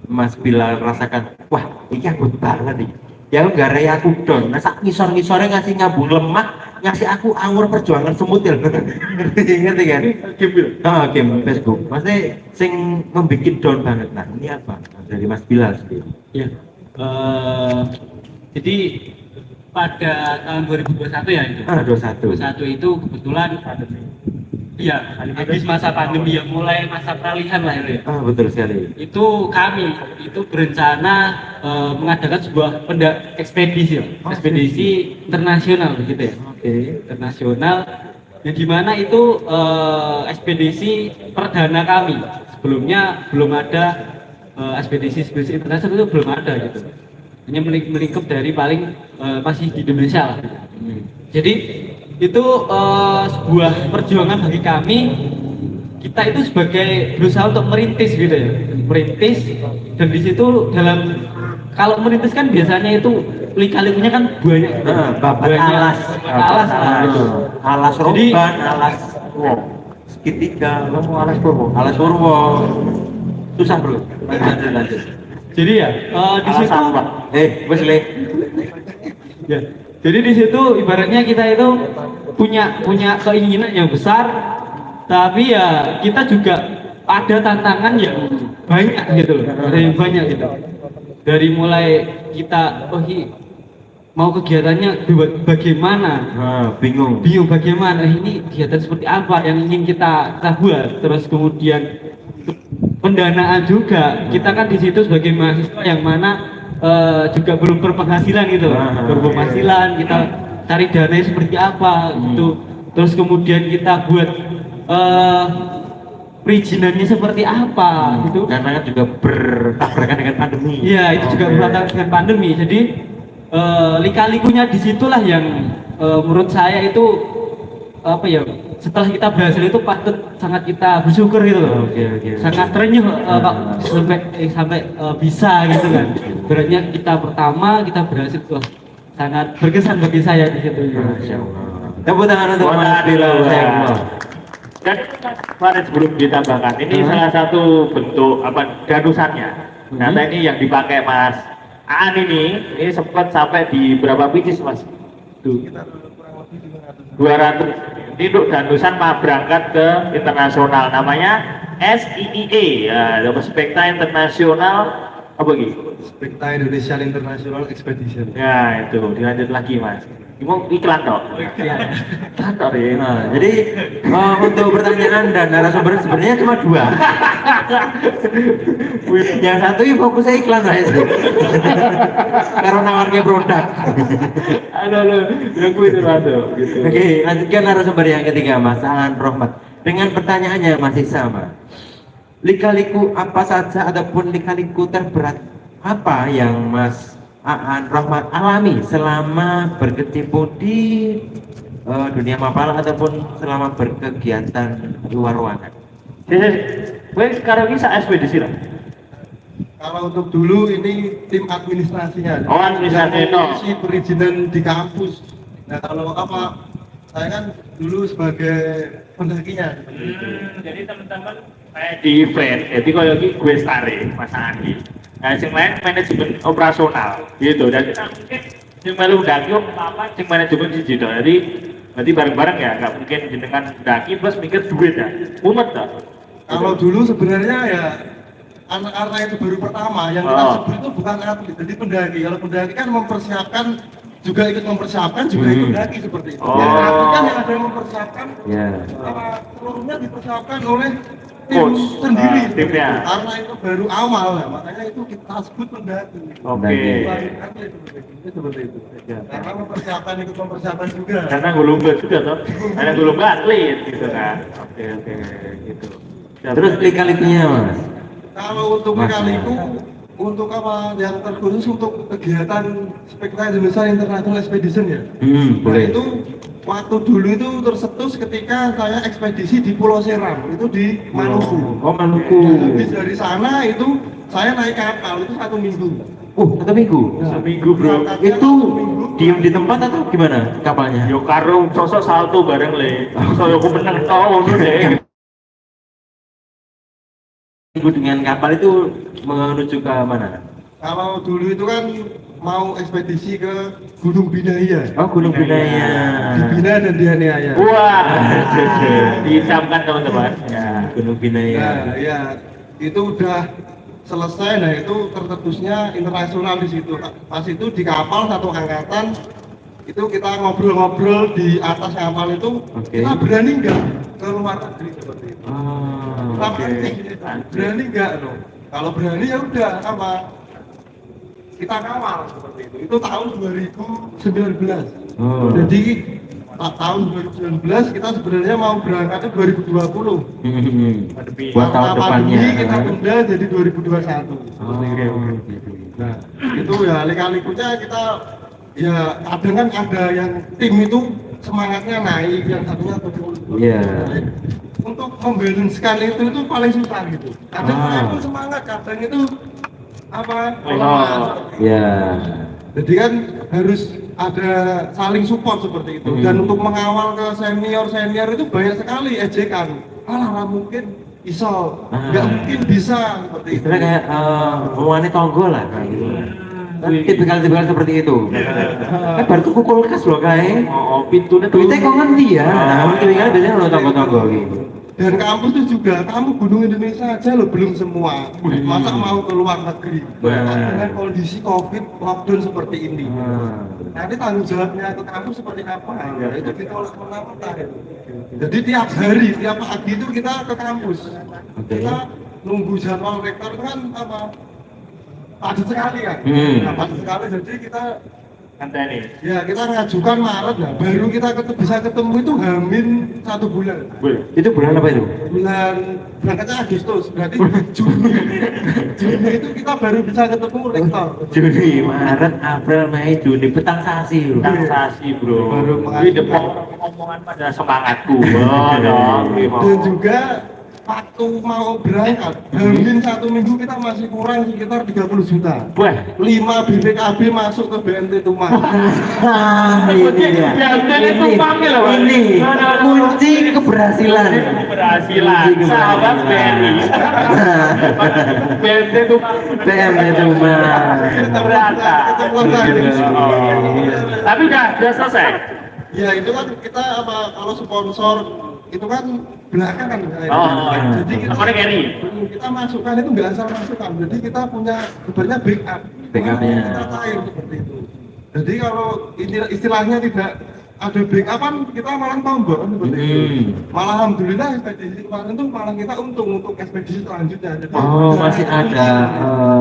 Mas Bilal rasakan, wah ini aku banget nih, Ya aku gak rey aku don. Nah sak ngisor-ngisore ngasih ngabung lemah, ngasih aku anggur perjuangan semut ya. Ngerti kan? Game Game Facebook. Maksudnya sing membikin down banget. Nah, ini apa? Dari Mas Bilal sendiri. Ya. Jadi pada tahun 2021 ya itu. 21. 2021 itu kebetulan iya, habis masa pandemi ya, mulai masa peralihan lah itu ya. Betul sekali. Itu kami itu berencana mengadakan sebuah ekspedisi, ekspedisi internasional begitu ya. Oke. Internasional yang dimana itu ekspedisi perdana kami. Sebelumnya belum ada ekspedisi internasional, itu belum ada gitu. Hanya melingkup dari paling masih di Indonesia lah. Jadi itu sebuah perjuangan bagi kami. Kita itu sebagai berusaha untuk merintis gitu ya, merintis, dan di situ dalam kalau merintis kan biasanya itu lika-likunya kan banyak, babat alas, lah gitu. Alas Jadi- roban, alas segitiga, alas purwo. Susah bro. Lanjut. Jadi ya di Alas situ apa? Wes le. ya, jadi di situ ibaratnya kita itu punya keinginan yang besar, tapi ya kita juga ada tantangan yang banyak gitu loh, ada yang banyak gitu. Dari mulai kita mau kegiatannya bagaimana, Bingung. bagaimana ini kegiatan seperti apa yang ingin kita buat, terus kemudian pendanaan juga. Kita kan di situ sebagai mahasiswa yang mana juga belum berpenghasilan gitu, berpenghasilan, kita cari dana seperti apa gitu. Terus kemudian kita buat perizinannya seperti apa gitu. Karena kan juga bertabrakan dengan pandemi. Iya, itu juga bertabrakan dengan pandemi. Jadi lika-likunya disitulah yang menurut saya itu apa ya, setelah kita berhasil itu patut sangat kita bersyukur gitu loh. Oke. Sangat terenyuh Pak, sampai bisa gitu kan. Beratnya kita pertama kita berhasil tuh sangat berkesan bagi saya di situ. Masya Allah. Tepuk tangan untuk Buat Mas Bilal. Bilal. Dan kemarin sebelum ditambahkan, ini salah satu bentuk danusannya. Ternyata ini yang dipakai Mas Aan ini sempat sampai di berapa pieces Mas? 200. Ini untuk danusan mah berangkat ke internasional, namanya SIIE ya, Spekta Internasional apa gitu? Spekta Indonesia International Expedition. Ya itu dilanjut lagi Mas. Mau iklan dong? Iklan dong ya. Nah, jadi untuk pertanyaan dan narasumber sebenarnya cuma 2. Yang satu ini fokusnya iklan lah itu. Karena nawarnya produk. Aduh, yang gue itu gitu. Oke, lanjutkan narasumber yang ketiga, Mas Aan Rohmat. Dengan pertanyaannya masih sama. Lika-liku apa saja ataupun lika-liku terberat apa yang Mas Aan Rohmat alami selama berkecimpung di dunia mapala ataupun selama berkegiatan luar ruangan? Gue sekarang ini ekspedisi lah. Kalau untuk dulu ini tim administrasinya. Oh, administrasi itu. Si perizinan di kampus. Nah kalau apa? Saya kan dulu sebagai pendakinya. Jadi teman-teman kayak di event, jadi kalau gue stare Mas Andi. Nah, yang lain manajemen operasional gitu. Dan kita mungkin yang melu daki apa yang manajemen di situ. Jadi berarti bareng-bareng ya, nggak mungkin jenengan daki plus mikir duit ya. Mumet dah. Kalau dulu sebenarnya ya anak-anak itu baru pertama yang kita sebut itu bukan atlet, jadi pendaki. Kalau pendaki kan mempersiapkan juga ikut mempersiapkan juga ikut mendaki seperti itu. Ya, atlet kan yang ada yang mempersiapkan, seluruhnya dipersiapkan oleh tim Coach. sendiri. Timnya. Karena itu baru awal, ya, makanya itu kita sebut pendaki. Oke. Bukan atlet seperti itu. Karena mempersiapkan juga. Karena gue lomba juga toh. Karena gue lomba atlet gitu kan. Oke gitu. Terus lika-likunya Mas? Kalau untuk kaliku, untuk apa yang terkhusus untuk kegiatan Spekta Indonesia International Expedition ya. Nah Boleh. itu waktu dulu itu tercetus ketika saya ekspedisi di Pulau Seram, itu di Maluku. Oh Maluku. Dan habis dari sana itu saya naik kapal itu 1 minggu. 1 minggu? Seminggu bro. Itu diem di tempat atau gimana kapalnya? Yo karo sosok salto bareng le. Soalnya aku menang tau deh. Minggu dengan kapal itu menuju ke mana? Kalau dulu itu kan mau ekspedisi ke Gunung Binaya. Oh, Gunung Binaya. Dibina dan dianiaya. Wah, dicamkan teman-teman. Ya. Gunung Binaya. Nah, ya itu udah selesai. Nah itu tercetusnya internasional di situ. Pas itu di kapal satu angkatan itu kita ngobrol-ngobrol di atas kapal itu, Oke. kita berani nggak ke luar negeri seperti itu. Oh, Kita oke. berani nggak loh. Kalau berani ya udah apa? Kita kawal seperti itu. Itu tahun 2019. Oh. Jadi tahun 2019 kita sebenarnya mau berangkatnya 2020. Buat tahun Karena depannya. pandemi kita tunda jadi 2021. Oh, gitu. Nah, itu ya lika-likunya kita ya kadang kan ada yang tim itu semangatnya naik, yang satunya turun. Iya. Untuk membalancekan itu paling susah gitu. Kadang Ah. itu semangat, kadang itu apa? Oh. Ya. Jadi kan harus ada saling support seperti itu. Dan untuk mengawal ke senior itu banyak sekali ejekan. Alah mungkin iso, nggak mungkin bisa seperti itu. Istilahnya kayak wanita tonggo lah kayak gitu. Kan tipikal seperti itu. Kan baru tuh kulkas loh kayak. Oh, pintunya tuh. Duitnya kok ngendi ya? Nah, tipikal biasanya lo tonggo-tonggo gitu. Dan kampus itu juga, kamu Gunung Indonesia aja loh belum semua. Masa mau ke luar negeri? Dengan kondisi COVID, lockdown seperti ini. Nanti tanggung jawabnya ke kampus seperti apa? Ya, itu kita oleh mentah itu. Jadi tiap hari, tiap pagi itu kita ke kampus. Oke. Kita nunggu jadwal rektor itu kan apa? Padat sekali kan? Nah, padat sekali, jadi kita Ngenteni. ya kita ngajukan Maret lah, baru kita bisa ketemu itu Hamin 1 bulan. Itu bulan apa itu? Bulan berangkatnya Agustus, berarti Juni itu kita baru bisa ketemu rektor. Juni, Maret, April, Mei, Juni, petang sasi bro. Transaksi bro. Baru Ini depan omongan pada semangatku. Oh dong. Dan juga waktu mau berangkat, Hamin 1 minggu kita masih kurang sekitar 30 juta. Wah. 5 BPKB masuk ke BNT Tumang. Ini dia. Ini kunci keberhasilan. Keberhasilan. Sahabat BNI. BNT itu PM itu mah. ternyata. Tapi udah selesai. Ya itu kan kita apa kalau sponsor itu kan belakangan jadi Kemarin Gary. kita masukkan itu nggak asal masukkan, jadi kita punya sebenarnya backup. Backupnya. Kita cair seperti itu. Jadi kalau istilahnya tidak ada backup kan kita malah tombol kan seperti itu. Malah alhamdulillah ekspedisi kemarin itu malah kita untung untuk ekspedisi selanjutnya. Jadi, Oh, masih ada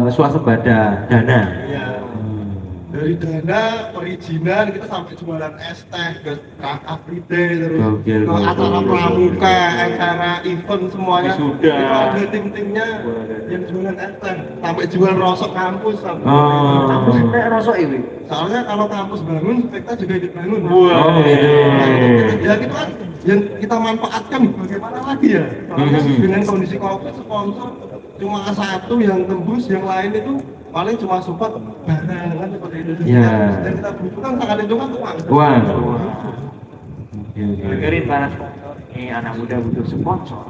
swasembada dana. ya, dari dana perizinan kita sampai jualan es teh ke Free Day, terus Gokil, ke gokil. acara pramuka, acara event semuanya. Wisuda. Itu ada tim-timnya yang jualan es teh, sampai jual rosok kampus. Sampai Oh. kampus. Kayak rosok ini. Soalnya kalau kampus bangun, kita juga ikut bangun. Oh, gitu. Ya gitu kan, yang kita manfaatkan bagaimana lagi ya? Soalnya dengan kondisi COVID sponsor cuma satu yang tembus, yang lain itu paling cuma support barang kan seperti itu. Ya. Dan kita butuhkan sangat itu kan uang. Uang. Dengerin para sponsor. Ini anak muda butuh sponsor.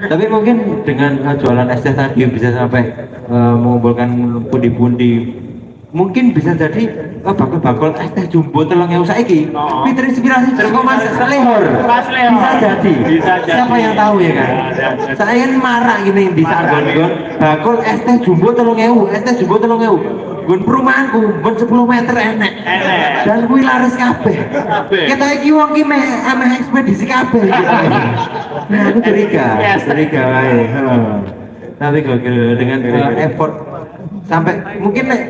Tapi mungkin dengan jualan es teh tadi bisa sampai mengumpulkan pundi-pundi. Mungkin bisa jadi bakul-bakul es teh jumbo telung ewu saiki. Oh. Tapi terinspirasi dari Mas Lehor. Mas Lehor. Bisa jadi. Bisa jadi. Siapa yang tahu ya kan? Ya. Saya kan marah gini di Sargon. Bakul es teh jumbo telung ewu, es teh jumbo telung ewu. Gun perumahanku, gun 10 meter enek. Enek. Dan kuwi laris kabeh. Kabeh. Kita iki wong ki meh ekspedisi kabeh. Nah, aku curiga, Yes. curiga wae. Tapi gokil dengan effort sampai mungkin nek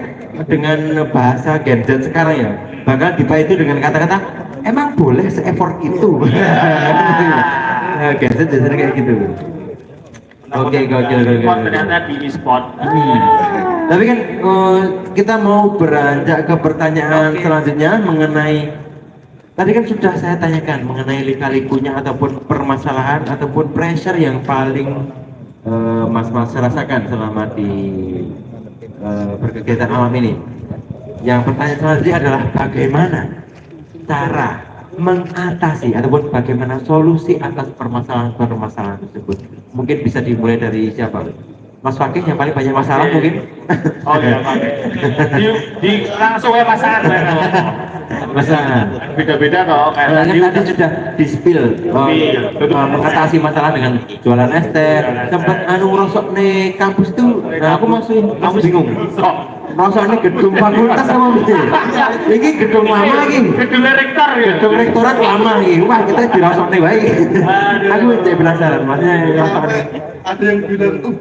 dengan bahasa Gen Z sekarang ya bakal itu dengan kata-kata emang boleh se-effort itu. Nah, Gen Z biasanya kayak gitu. Oke, gokil. Ternyata di spot. Tapi kan kita mau beranjak ke pertanyaan selanjutnya mengenai tadi kan sudah saya tanyakan mengenai lika-likunya ataupun permasalahan ataupun pressure yang paling mas-mas rasakan selama di berkegiatan alam ini. Yang pertanyaan selanjutnya adalah bagaimana cara mengatasi ataupun bagaimana solusi atas permasalahan-permasalahan tersebut. Mungkin bisa dimulai dari siapa? Mas Fakih yang paling banyak masalah mungkin. Oh iya, Pak. Di langsung ya pasangan. Masalah. Beda-beda kok kayak Kan tadi. tadi sudah di-spill mengatasi masalah dengan jualan es teh. Sempat ngerosok nih kampus tuh. Nah, aku masih bingung. Kok Rosok ini gedung fakultas sama betul. Ini gedung lama lagi. gedung rektor ya. Gedung rektorat lama lagi. Wah, kita dirosok nih baik. Aku jadi penasaran, maksudnya rosok Sampai ada yang bilang tuh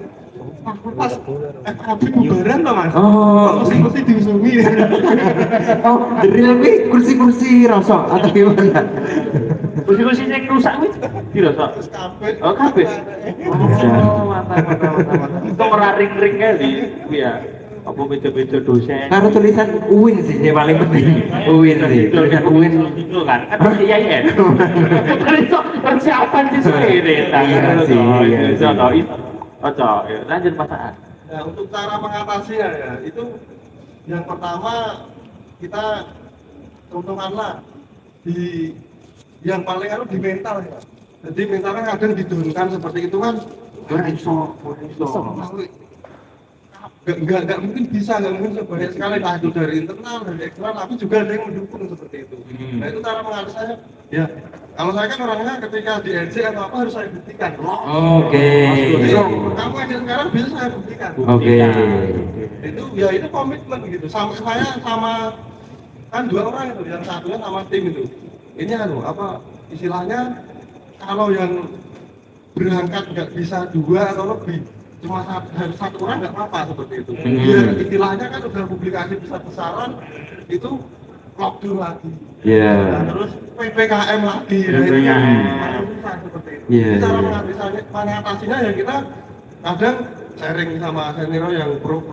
fakultas FKB bubaran loh mas. Oh. Kursi diusungi. Oh, jadi lebih kursi-kursi rosok atau gimana? Kursi-kursi yang rusak wis. Dirosok. Terus kabeh. Oh, kabeh. Oh, mantap. Itu meraring-ring kayak di ya. Apa beda-beda dosen. Karo tulisan UIN sih yang paling penting. UIN sih. Tulisan UIN. Itu kan iya ya. Itu persiapan di sini. Iya sih, iya sih. Oke, lanjut pasangan. Nah, untuk cara mengatasinya ya, itu yang pertama kita contohkanlah di yang paling di mental ya. Jadi mentalnya kadang didurunkan seperti itu kan, nggak mungkin bisa, nggak mungkin sebanyak sekali lah itu dari internal, dari eksternal, tapi juga ada yang mendukung seperti itu. Nah itu cara mengatasinya. Ya, kalau saya kan orangnya ketika diejek atau apa harus saya buktikan. Oke. Jadi, kamu aja sekarang bisa saya buktikan. Oke. Itu ya itu komitmen gitu. Saya sama kan dua orang itu, yang satunya sama tim itu. Ini apa istilahnya kalau yang berangkat nggak bisa dua atau lebih, cuma harus satu orang nggak apa-apa seperti itu. Biar istilahnya kan udah publikasi besar-besaran itu lockdown lagi. Iya. Nah, terus PPKM lagi. Susah seperti itu. Iya. Cara mengatasinya ya kita kadang sharing sama senior yang pro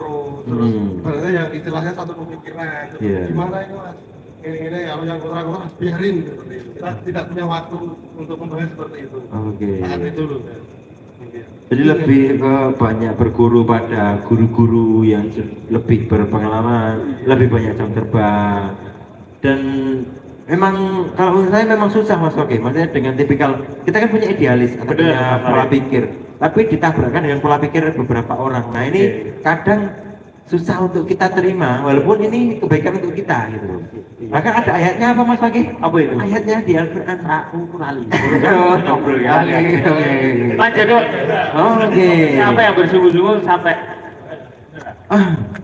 terus berarti yang istilahnya satu pemikiran. Iya. Gimana ini mas? Ini kalau yang kontra biarin seperti itu. Kita tidak punya waktu untuk membahas seperti itu. Oke. Saat itu loh. Jadi lebih banyak berguru pada guru-guru yang lebih berpengalaman, lebih banyak jam terbang. Dan memang kalau menurut saya memang susah Mas Oke, maksudnya dengan tipikal kita kan punya idealis atau punya pola pikir, tapi ditabrakkan dengan pola pikir beberapa orang. Nah ini kadang susah untuk kita terima, walaupun ini kebaikan untuk kita gitu. Bahkan ada ayatnya apa Mas Oke? Apa itu? Ayatnya di Al-Quran. Aku kali. Ngobrol ya. Lanjut dong. Oke. Siapa yang bersungguh-sungguh sampai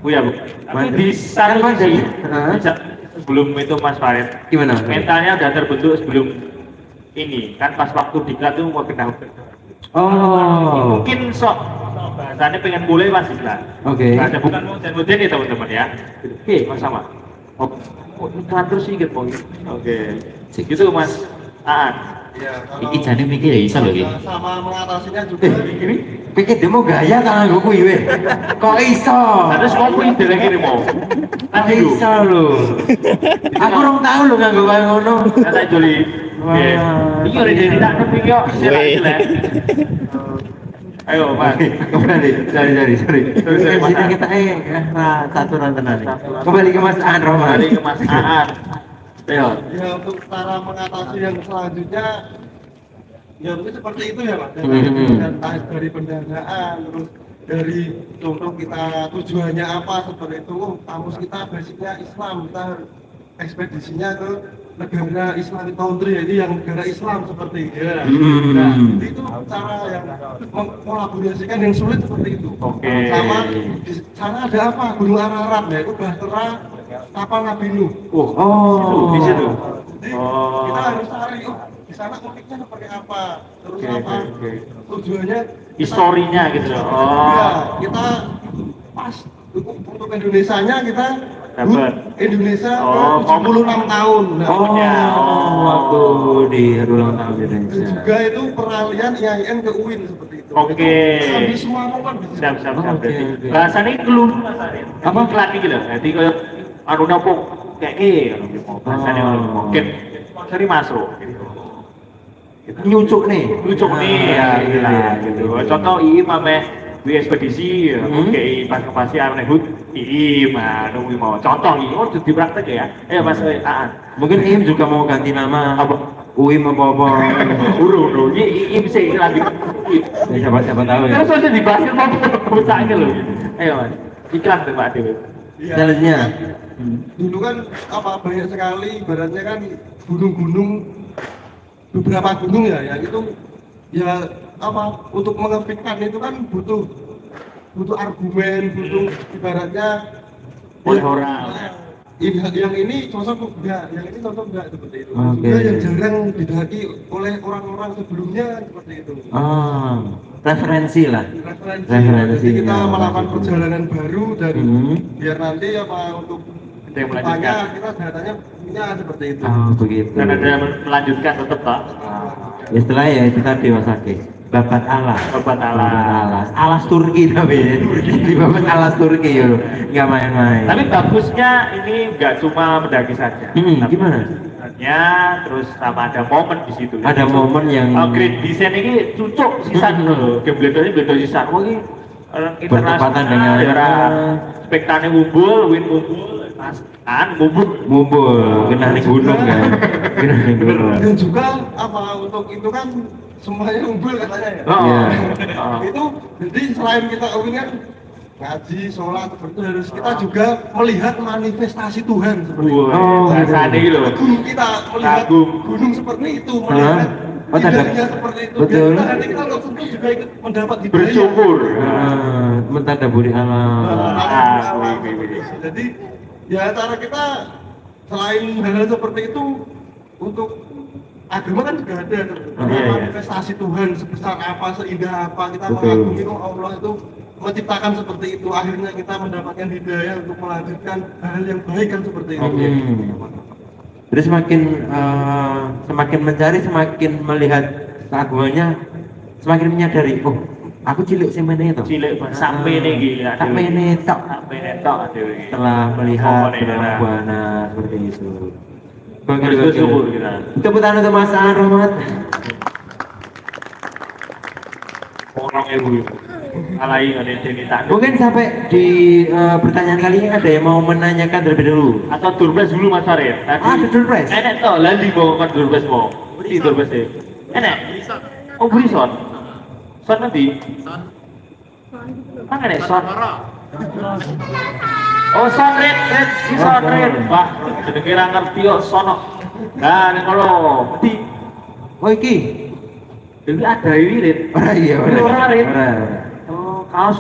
Bu ya Bu. Tapi di satu sisi, sebelum itu Mas Farid, Gimana? mentalnya udah terbentuk sebelum ini kan pas waktu diklat itu mau kenal. Oh. Mungkin sok bahasanya pengen mulai Mas Diklat. Oke. Ada bukan modern ya teman-teman ya. Oke, Mas sama. Oh, iklan terus inget Bang. Oke. Gitu Mas Aan. Ya, Iki jane mikir ya iso lho iki. sama mengatasinya juga Ini Pikir demo gaya kan aku kuwi we. Kok iso? terus mau kuwi deleng ini mau. Kok iso lho. Aku rong tahu lho nganggo kaya ngono. Kata Juli. Wah. Iki ora jadi tak nepi kok. Ayo Mas. Kembali, sorry. Terus, Mas. Kita taturan tenan. Kembali ke Mas Aan Roman. Mari ke Mas Aan. Ayo. ya untuk cara mengatasi yang selanjutnya ya mungkin seperti itu ya Mas. Dan dari pendanaan terus dari contoh kita tujuannya apa seperti itu. Kampus kita basicnya Islam, kita ekspedisinya ke negara Islamic country, jadi yang negara Islam seperti itu. Nah, itu cara yang mengkolaborasikan yang sulit seperti itu. Oke. Sama di sana ada apa? Gunung Ararat ya, itu bahtera kapal Nabi Nuh. Oh. Di situ. Jadi kita harus cari di sana uniknya seperti apa, terus apa tujuannya, Historinya gitu loh. ya, kita pas untuk Indonesianya kita Dapat. Indonesia Oh, 76 tahun. Nah, Waktu di ulang tahun Indonesia. juga itu peralihan IAIN ke UIN seperti itu. Oke. Itu kami semua momen di situ. Siap. Oke. Bahasanya keluar apa kelati gitu. Jadi kalau anu nopo kayak bahasanya mungkin sering masuk gitu. Nyucuk nih. Lucu nih ya gitu. Contoh IIM ame di ekspedisi ya, oke pas pasti ame hut IIM nunggu mau contoh ini oh di praktek ya. Mas Aan. Mungkin IM juga mau ganti nama Apa? UIM apa-apa. Urung, ini bisa lagi. Ya, siapa tahu ya. Terus sudah dibahas apa usahanya loh. Ayo Mas, iklan tuh Pak Dewi. Iya. Challenge-nya. Dulu kan banyak sekali ibaratnya kan gunung-gunung, beberapa gunung ya itu ya untuk mengefikkan itu kan butuh argumen, butuh ibaratnya Oleh orang. yang ini cocok enggak, yang ini cocok enggak seperti itu. Oke. Juga yang jarang didaki oleh orang-orang sebelumnya seperti itu. Referensi lah. Referensi. Jadi kita melakukan perjalanan baru dari biar nanti untuk Yang depannya melanjutkan. kita datanya punya seperti itu. Oh, begitu. Dan ada yang melanjutkan tetap Pak. Istilah ya itu tadi Mas Ake. Babat alas. Babat alas. Alas. Alas Turki tapi ya. Di babat alas Turki yo. Enggak main-main. Tapi bagusnya ini nggak cuma mendaki saja. Tapi Gimana? sebenarnya terus sama ada momen di situ. Ada momen yang Great Design ini cucuk sisan loh. Game beda sisan. Wah ini bertepatan dengan spektane ngumpul, win ngumpul, kan mumbul kena di gunung kan. Kena di gunung. Dan juga untuk itu kan semuanya unggul katanya ya. Iya. Itu jadi selain kita kan ngaji, sholat seperti itu harus kita juga melihat manifestasi Tuhan seperti itu. Rasanya gitu loh. Kagum kita melihat Kagum. gunung seperti itu, melihat Tidak seperti itu. betul. Biar nanti kita langsung juga ikut mendapat hidayah. Bersyukur. Mentadaburi alam. Jadi ya cara kita selain hal seperti itu untuk agama kan juga ada manifestasi Tuhan sebesar apa, seindah apa kita mengagumi Allah itu menciptakan seperti itu, akhirnya kita mendapatkan hidayah untuk melanjutkan hal yang baik kan seperti itu. Jadi semakin mencari, semakin melihat keagungannya, semakin menyadari, oh aku cilik sih mana itu. Cilik sampai nih gila. Sampai ini tok. Sampai netok adewe. Setelah melihat buana seperti itu. Bersyukur kita. Tepuk tangan untuk Mas Aan Rahmat. Orang ibu. Alai ada cerita. Mungkin sampai di pertanyaan kali ini ada yang mau menanyakan terlebih dulu. Atau Durbes dulu Mas Farid. Ada Durbes. Enek toh, lali mau kan Durbes mau. Di Durbes e. Enek. Oh, Brison. Son nanti. Mana nek son? Oh, son red. Wah, jenenge ra ngerti kok sono. Nah, nek ngono, mesti Oh iki. ini ada wirid. Iya, Ini ora red. Ora. Oh, kaos.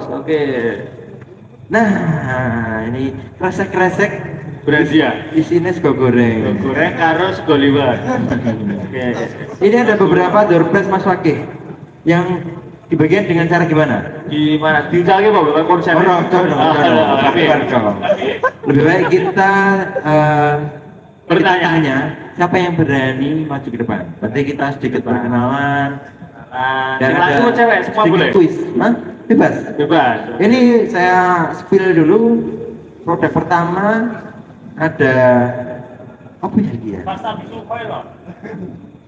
Oke. Nah, ini kresek-kresek Brazia. isinya sego goreng. Goreng karo sego liwet. Oke. Ini ada beberapa door prize Mas Wakih yang dibagian dengan cara gimana? Gimana? Diucapke apa Bapak konsep? Lebih baik kita Bertanya. tanya siapa yang berani maju ke depan. Berarti kita sedikit perkenalan dan Dan ada cewek semua sedikit boleh. quiz. Hah? Bebas. Bebas. Ini saya spill dulu. Produk pertama ada apa ya dia? Pasta bisu loh.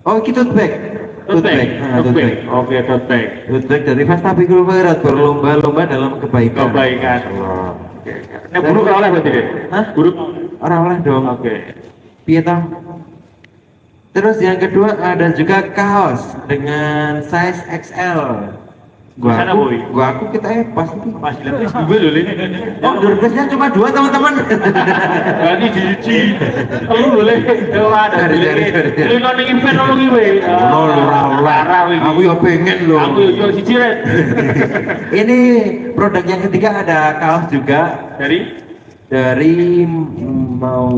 Oh, itu tote bag. Tote bag. Tote bag. Oke, tote bag. Tote bag dari Fasta Pikul Khairat, berlomba-lomba dalam kebaikan. Kebaikan. Oke. Nek buruk ora oleh berarti. Hah? Buruk. Orang oleh dong. Oke. Piye toh? Terus yang kedua ada juga kaos dengan size XL. Sana, Boy. Aku kita pas itu. Mas lihat wis gue lho ini. Oh, doorbellnya cuma 2 teman-teman. Berarti diuji. Lu lho ada. Lu nang event ono ki we. Aku ya pengen loh. Aku yo siji ret. Ini produk yang ketiga ada kaos juga dari mau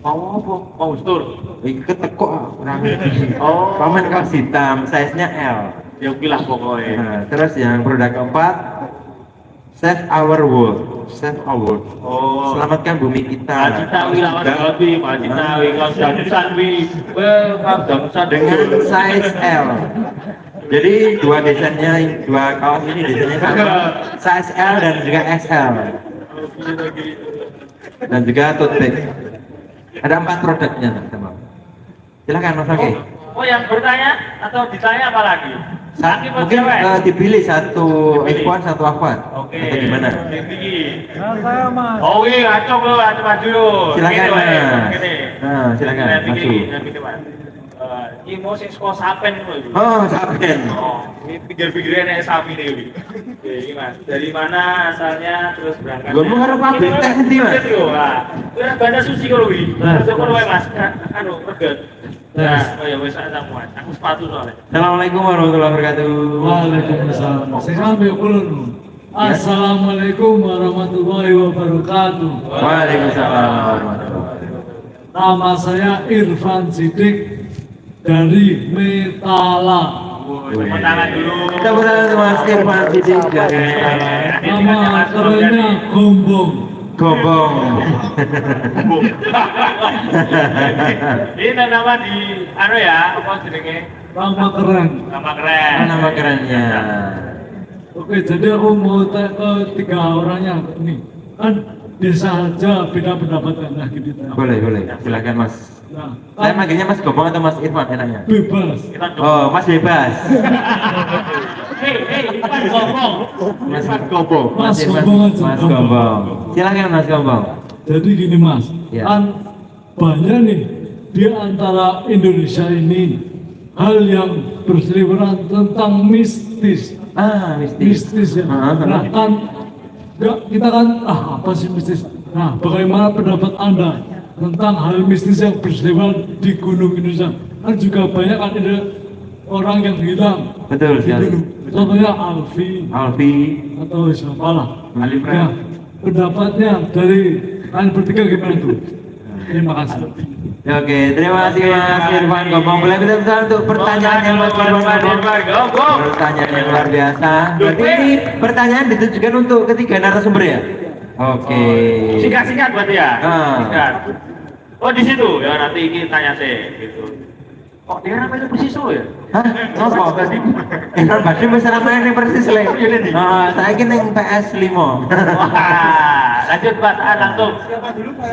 Mau apa? Mau stur. ketekok orang. Oh. Paman kaos hitam, size-nya L. Ya pilah pokoknya. Nah, terus yang produk keempat, Save Our World. Save Our World. Oh. Selamatkan bumi kita. Majitawi lawan Galbi, Majitawi kaos danusan wi. Kaos danusan Dengan size L. Jadi dua desainnya, dua kaos ini desainnya sama. Size L dan juga XL. Dan juga tote bag. Ada 4 produknya, teman. Silakan Mas Oke. Oh, yang bertanya atau ditanya apa lagi? Mungkin dipilih satu iPhone, satu Aquat. Oke. Atau gimana? Oh iya, acok lo, maju. Silakan, Mas. Gini. Nah, silakan. Nah, Masuk. pikir Mas. Imo sing saka sapen lho. Oh, saben. Oh, ini pikir-pikirnya nek sapi nih. Oke, ini Mas. Dari mana asalnya terus berangkat? Gue mau karo pabrik teh endi, Mas? Wah, banda suci kalau wi. Coba kowe Mas. Anu, reget. Nah, oh ya wis ana muat. Aku sepatu soalnya. Assalamualaikum warahmatullahi wabarakatuh. Waalaikumsalam. Saya sampai ulun. Assalamualaikum warahmatullahi wabarakatuh. Waalaikumsalam warahmatullahi wabarakatuh. Nama saya Irfan Sidik dari Metala. Tepuk tangan dulu. Kita berada Mas Irfan Sidik dari Nama kerennya Gombong. Gombong. Ini nama di anu ya, apa jenenge? Nama keren. Nama keren. Nama kerennya. Oke, jadi aku mau tanya ke tiga orangnya nih. Kan bisa aja beda pendapat nah gitu. Boleh, boleh. Silakan Mas. Nah, Saya kan manggilnya Mas Gombong atau Mas Irfan enaknya? bebas. Kita Oh, Mas bebas. Ipan ngomong. Mas Gombong. Mas Irfan. Gombong aja. Mas Gombong. Silakan Mas Gombong. Jadi gini Mas, Ya. kan banyak nih di antara Indonesia ini hal yang berseliweran tentang mistis. Ah, mistis. Mistis ya. Nah kan kita kan apa sih mistis? Nah bagaimana pendapat Anda tentang hal mistis yang berseliweran di Gunung Indonesia? Kan juga banyak kan ada orang yang hilang Betul di sekali. gunung. Contohnya Alfi Alfi. atau siapalah. Ali Pram. Ya, pendapatnya dari kalian bertiga gimana tuh? Terima kasih. Ya, oke, terima kasih Mas Irfan Gombong. Boleh kita minta untuk pertanyaan yang Mas Irfan Gombong. Pertanyaan yang luar biasa. Berarti ini pertanyaan ditujukan untuk ketiga narasumber ya? Oke. Singkat-singkat berarti ya? Ah. Singkat. Oh di situ ya nanti ini tanya saya gitu. Kok dia namanya persis ya? Hah? Ngapa? Irfan Basim wis ora main ning Persis le. Ah, saiki ning PS 5. Wah, lanjut Mas, langsung.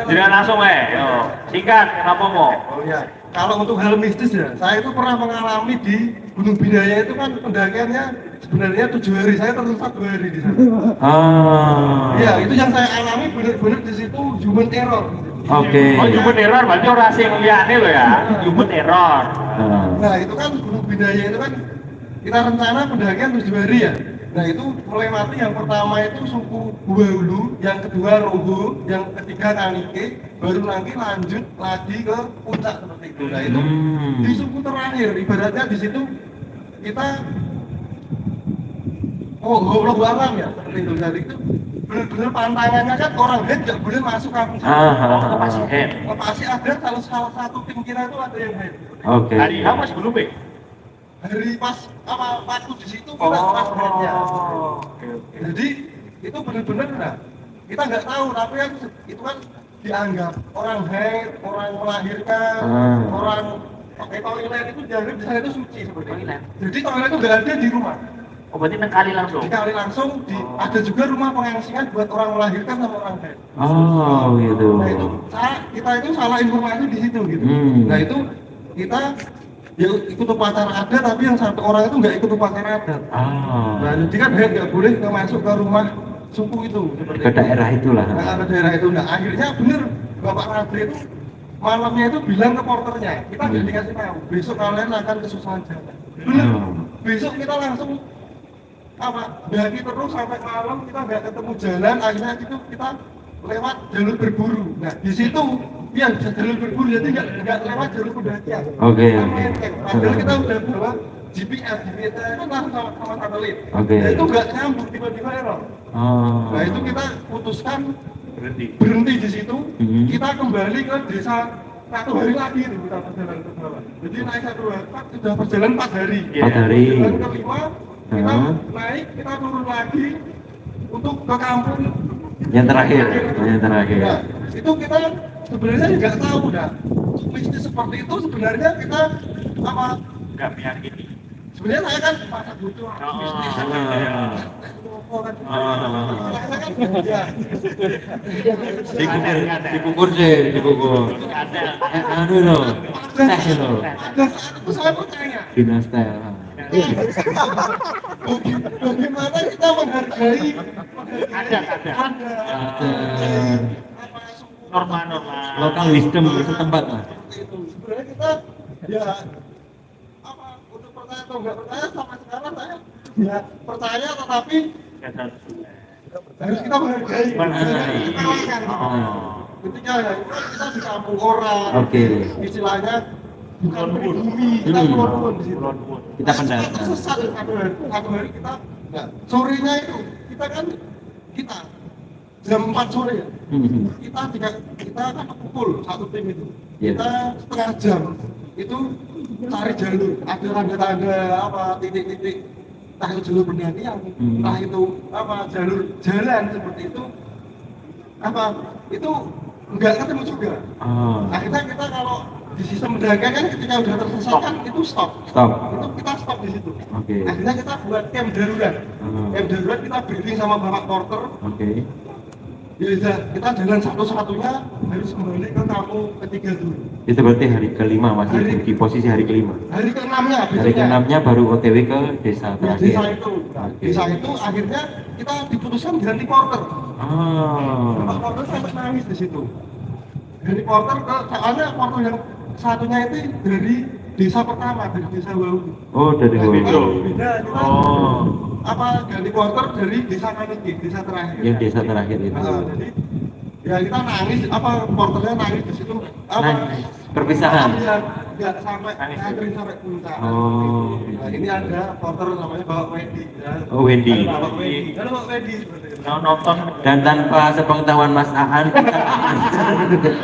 Jangan langsung Yo, singkat, kenapa mau? Oh ya, kalau untuk hal mistis ya, saya itu pernah mengalami di Gunung Bidaya itu kan pendakiannya sebenarnya 7 hari, saya tersesat 2 hari di sana. Ah. Iya, itu yang saya alami benar-benar di situ human error. Oke. Oh, human error berarti orang asing liyane loh ya. Human error. Ah. Nah itu kan Gunung Bidaya itu kan kita rencana pendakian 7 hari ya. Nah itu melewati yang pertama itu suku Buahulu, yang kedua Rogo, yang ketiga Kanike, baru nanti lanjut lagi ke puncak seperti itu. Nah itu di suku terakhir, ibaratnya di situ kita goblok alam ya seperti itu. Jadi itu benar-benar pantangannya kan orang head nggak boleh masuk kampung. Oh, masih head. Masih ada kalau salah satu tim kita itu ada yang head. Oke. Hari apa sebelum Hari pas apa waktu di situ kita pas headnya. Jadi itu benar-benar nah, kita nggak tahu tapi kan itu kan dianggap orang head, orang melahirkan, orang pakai toilet itu dianggap di sana itu suci seperti itu. Jadi toilet itu nggak ada di rumah. Oh, berarti nekali langsung. Dikali langsung ada juga rumah pengungsian buat orang melahirkan sama orang head. Oh, gitu. Nah itu kita itu salah informasi di situ gitu. Nah itu kita ya ikut upacara adat tapi yang satu orang itu nggak ikut upacara adat. Ah. Nah jadi kan head nggak boleh masuk ke rumah suku itu seperti Ke daerah itulah. Nah, ke daerah itu. Nah akhirnya bener Bapak Radri itu malamnya itu bilang ke porternya kita nggak dikasih tahu besok kalian akan kesusahan jalan. Bener. Besok kita langsung daki terus sampai malam kita nggak ketemu jalan akhirnya itu kita lewat jalur berburu. Nah di situ ya jalur berburu jadi nggak lewat jalur pendakian. Oke. Padahal kita udah bawa GPS itu langsung sama satelit. Oke. Nah, itu nggak nyambung tiba-tiba error. Oh. Nah itu kita putuskan berhenti di situ. Kita kembali ke desa 1 hari lagi itu kita perjalanan ke bawah. Jadi naik 1 hari, sudah perjalanan 4 hari. 4 hari. Perjalanan kelima kita naik, kita turun lagi untuk ke kampung Yang terakhir. Yang terakhir. Nah, itu kita sebenarnya nggak tahu dah. Mistis seperti itu sebenarnya kita apa? Nggak meyakini. Sebenarnya saya kan masa butuh mistis. Dikukur sih, dikukur. Anu lo, tes lo. Dan saat itu saya bertanya, Dinastel. bagaimana kita menghargai Ada. apa suku norma-norma Lokal wisdom setempat mas. Seperti itu. Sebenarnya kita ya apa untuk percaya atau nggak percaya sampai sekarang saya ya percaya tetapi harus kita menghargai. Menghargai. Kita lakukan. Ketika ya kita di kampung orang, Oke. istilahnya bukan bumi, kita Hmm. keluar di situ. Kita pendatang. Kita tersesat satu hari kita, nah, sorenya itu kita kan jam 4 sore ya. Kita kan pukul satu tim itu. Iya. Kita setengah jam itu cari jalur, ada tanda-tanda apa titik-titik, entah itu jalur pendakian, entah itu apa jalur jalan seperti itu, apa itu enggak ketemu juga. Oh. Akhirnya kita kalau di sistem pendakian kan ketika udah tersesat kan itu stop. Stop. Itu kita stop di situ. Oke. Akhirnya kita buat camp darurat. Hmm. Camp darurat kita briefing sama bapak porter. Oke. Ya udah, kita jalan satu-satunya harus kembali ke kampung ketiga dulu. Itu berarti hari kelima masih di posisi hari kelima. Hari ke-6-nya Hari besoknya. keenamnya baru OTW ke desa Ya, terakhir. desa itu. Oke. Desa itu akhirnya kita diputuskan ganti porter. Bapak Oh. porter sampai nangis di situ. Ganti porter ke soalnya porter yang satunya itu dari desa pertama, dari desa Wau. Oh dari Nah, Wau. beda kita Oh. apa ganti porter dari desa Kaniki, desa terakhir. Yang desa terakhir itu. Jadi ya kita nangis, apa porternya nangis di situ. Apa Nangis. Perpisahan. Nggak sampai ngantri sampai puncak. Oh. Nah, ini ada porter namanya Bapak Wendy. Ya. Oh, Wendy. Halo, Bapak Wendy. Halo Bapak Wendy. Seperti itu. nonton Dan tanpa sepengetahuan Mas Aan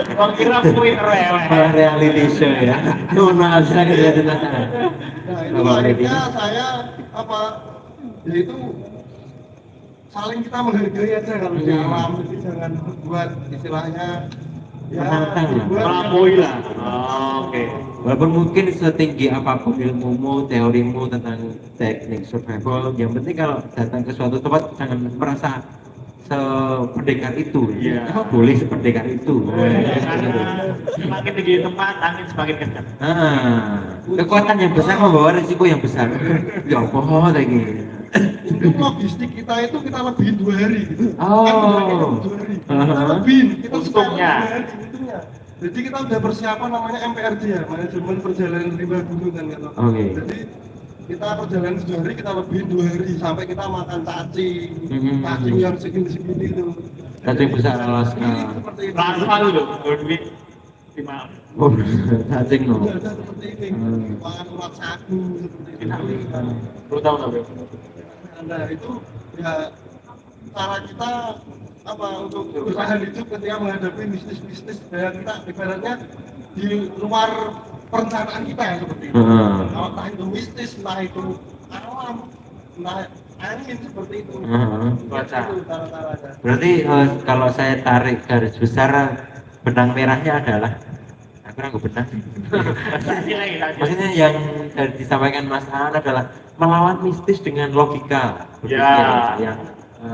Gua kira kuih rewel. reality show ya. Mohon maaf silakan dilanjut Mas Aan. Nah, itu Bapak Wendy. akhirnya saya apa yaitu saling kita menghargai aja kalau di alam, jadi jangan buat istilahnya ya Menantang lah. dibuat yang- Melampaui lah. Oke. Walaupun mungkin setinggi apapun ilmumu, teorimu tentang teknik survival, yang penting kalau datang ke suatu tempat jangan merasa sependekar itu. Iya. Boleh sependekar itu. Karena semakin tinggi tempat, angin semakin kencang. Kekuatan yang besar membawa risiko yang besar. Ya apa lagi? untuk logistik kita itu kita lebihin 2 hari gitu. Oh. Kan benernya 2 hari. Kita lebihin, kita Untungnya. spare 2 hari untungnya. Jadi kita udah persiapan namanya MPRJ ya, manajemen perjalanan rimba gunung kan gitu. Oke. Jadi kita perjalanan 2 hari kita lebihin 2 hari sampai kita makan cacing, Mhm. cacing yang segini-segini itu. Cacing besar Alaska. Ini seperti itu. Larva itu loh, duit 5. Oh, cacing no. Ada seperti ini, makan ulat sagu seperti itu. Perlu tahu nggak, Bro? Nah itu ya cara kita apa untuk bertahan hidup ketika menghadapi bisnis yang kita ibaratnya di luar perencanaan kita ya seperti itu. Kalau entah itu bisnis, entah itu alam, entah angin seperti itu. Cuaca. Itu cara-caranya. Berarti kalau saya tarik garis besar benang merahnya adalah aku nggak benang. Maksudnya yang disampaikan Mas Aan adalah melawan mistis dengan logika. Berpikir yang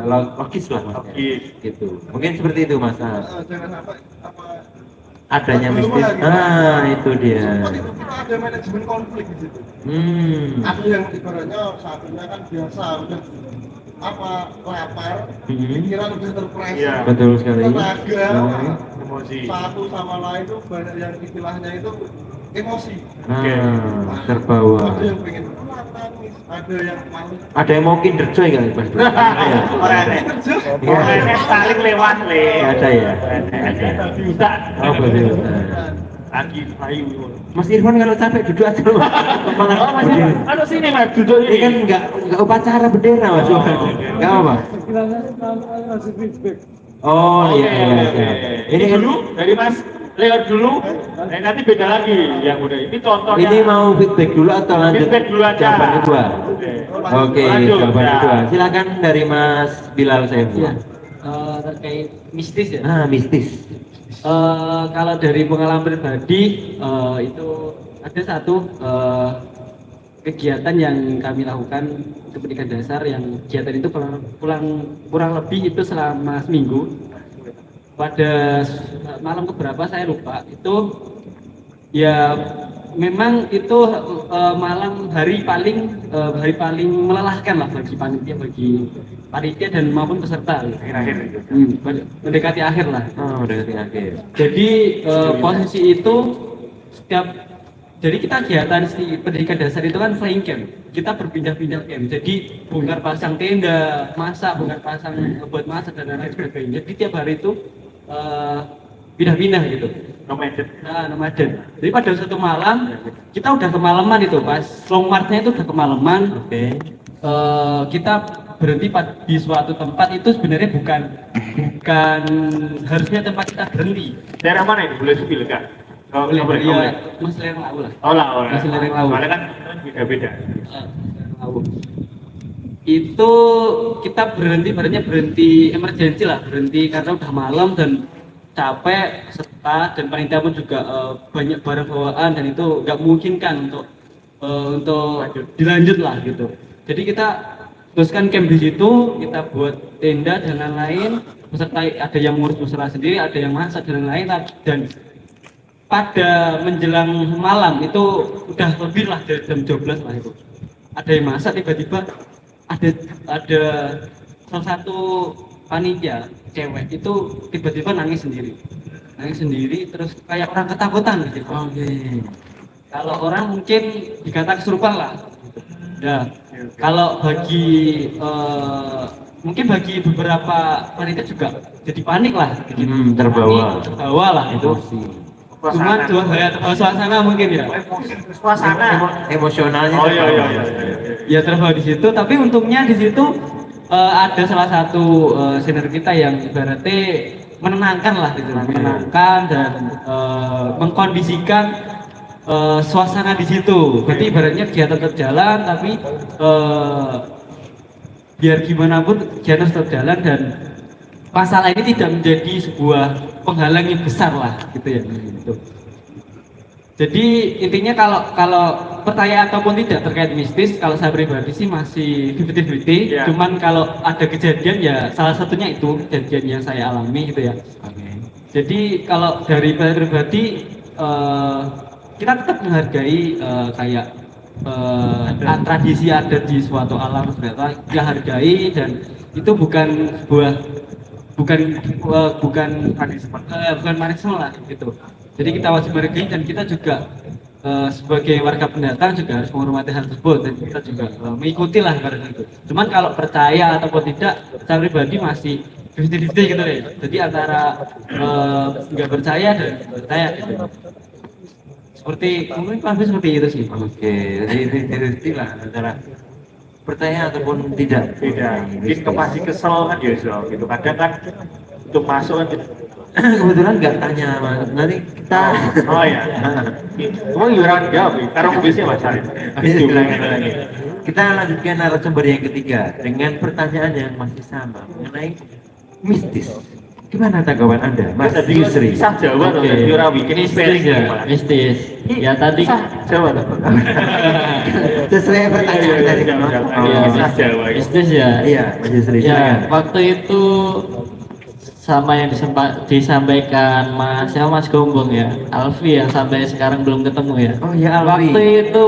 logis lah Mas. Logis. Gitu. Mungkin seperti itu Mas Aan. Jangan sampai apa Adanya Belum mistis. lagi. Itu dia. Sempat itu kita ada manajemen konflik di situ. Ada yang ibaratnya satunya kan biasa udah apa lapar, pikiran udah terpressure, Iya. Betul sekali. tenaga, Emosi. satu sama lain itu banyak yang istilahnya itu emosi. Terbawa. Ada yang pengen keluar nangis, ada yang mau Ada yang mau Kinder Joy kali Mas? Iya. Orang aneh. kerja. Orang aneh saling lewat le. Ada ya? Ada. Tapi udah. Oh, betul. Lagi payu. Mas Irfan kalau capek duduk aja loh. Oh, masih ada sini Mas, duduk Ini kan nggak upacara bendera Mas. Nggak apa? Oh iya iya. Iya. Ini dulu dari Mas Leo dulu, nanti beda lagi yang udah ini contohnya. Ini mau feedback dulu atau lanjut? Feedback dulu aja. Jawaban kedua. Oke, Lanjut, jawaban ya. kedua. Silakan dari Mas Bilal Saiful. Terkait mistis ya. Mistis. Kalau dari pengalaman pribadi itu ada satu kegiatan yang kami lakukan untuk pendidikan dasar yang kegiatan itu kurang lebih itu selama seminggu. Pada malam keberapa saya lupa itu ya memang itu malam hari paling melelahkan lah bagi panitia dan maupun peserta. Akhir-akhir itu. Mendekati akhir lah. Oh, udah akhir. Jadi posisi itu jadi kita kegiatan di pendidikan dasar itu kan flying camp. Kita berpindah-pindah camp. Jadi bongkar pasang tenda, masak, bongkar pasang buat masak dan lain sebagainya. Jadi tiap hari itu pindah-pindah gitu. Nomaden. Nah, nomaden. Jadi pada satu malam kita udah kemalaman itu, pas long march-nya itu udah kemalaman. Oke. Kita berhenti di suatu tempat itu sebenarnya bukan harusnya tempat kita berhenti. Daerah mana ini? Boleh spill kan? Oh, Boleh, boleh. iya, Mas Lereng Lawu lah. Oh lah, Masih lereng laut. Soalnya kan beda-beda. Itu kita berhenti emergensi lah, berhenti karena udah malam dan capek serta dan panitia pun juga banyak barang bawaan dan itu nggak memungkinkan untuk dilanjut lah gitu. Jadi kita teruskan camp di situ, kita buat tenda dan lain-lain, peserta ada yang ngurus musyawarah sendiri, ada yang masak dan lain-lain, dan pada menjelang malam itu udah lebih lah dari jam 12 lah itu. Ada yang masak, tiba-tiba ada salah satu panitia cewek itu tiba-tiba nangis sendiri terus kayak orang ketakutan gitu. Kalau orang mungkin dikata kesurupan lah. Ya, kalau mungkin bagi beberapa panitia juga jadi panik lah, terbawa lah itu. Cuman suasana mungkin ya. Emosionalnya. Oh iya. Ya terbawa di situ, tapi untungnya di situ ada salah satu senior kita yang ibaratnya menenangkan lah gitu, menenangkan dan mengkondisikan suasana di situ. Berarti ibaratnya kegiatan tetap jalan, tapi biar gimana pun kegiatan tetap jalan dan masalah ini tidak menjadi sebuah penghalang yang besar lah gitu ya. Gitu. Jadi intinya kalau percaya ataupun tidak terkait mistis, kalau saya pribadi sih masih 50-50. Yeah. Cuman kalau ada kejadian ya salah satunya itu kejadian yang saya alami gitu ya. Jadi kalau dari saya pribadi kita tetap menghargai kayak tradisi adat di suatu alam ternyata kita hargai dan itu bukan manisme lah gitu. Jadi kita wajib menghargai dan kita juga sebagai warga pendatang juga harus menghormati hal tersebut dan kita juga mengikuti lah karena itu. Cuman kalau percaya ataupun tidak, saya pribadi masih 50-50 gitu deh. Jadi antara nggak percaya dan percaya gitu. Seperti mungkin lebih seperti itu sih. Oke, jadi itu lah antara percaya ataupun tidak. Beda. Mungkin pasti kesel kan ya so, gitu. Kadang kan untuk masuk kan Kebetulan nggak tanya mas, nanti kita. Oh iya. Cuma yuran jawab, karena biasanya mas Arif. Kita lanjutkan narasumber yang ketiga dengan pertanyaan yang masih sama mengenai mistis. Gimana tanggapan Anda, Mas Yusri? Sah Jawa atau Yurawi? Ini spelling ya, mistis. Ya tadi Jawa atau sesuai pertanyaan tadi kan Mas? Sah Jawa. mistis ya. Iya, Mas Yusri. Ya waktu itu sama yang disampaikan Mas Gombong ya, Alfi yang sampai sekarang belum ketemu ya. Oh ya Alfi. Waktu itu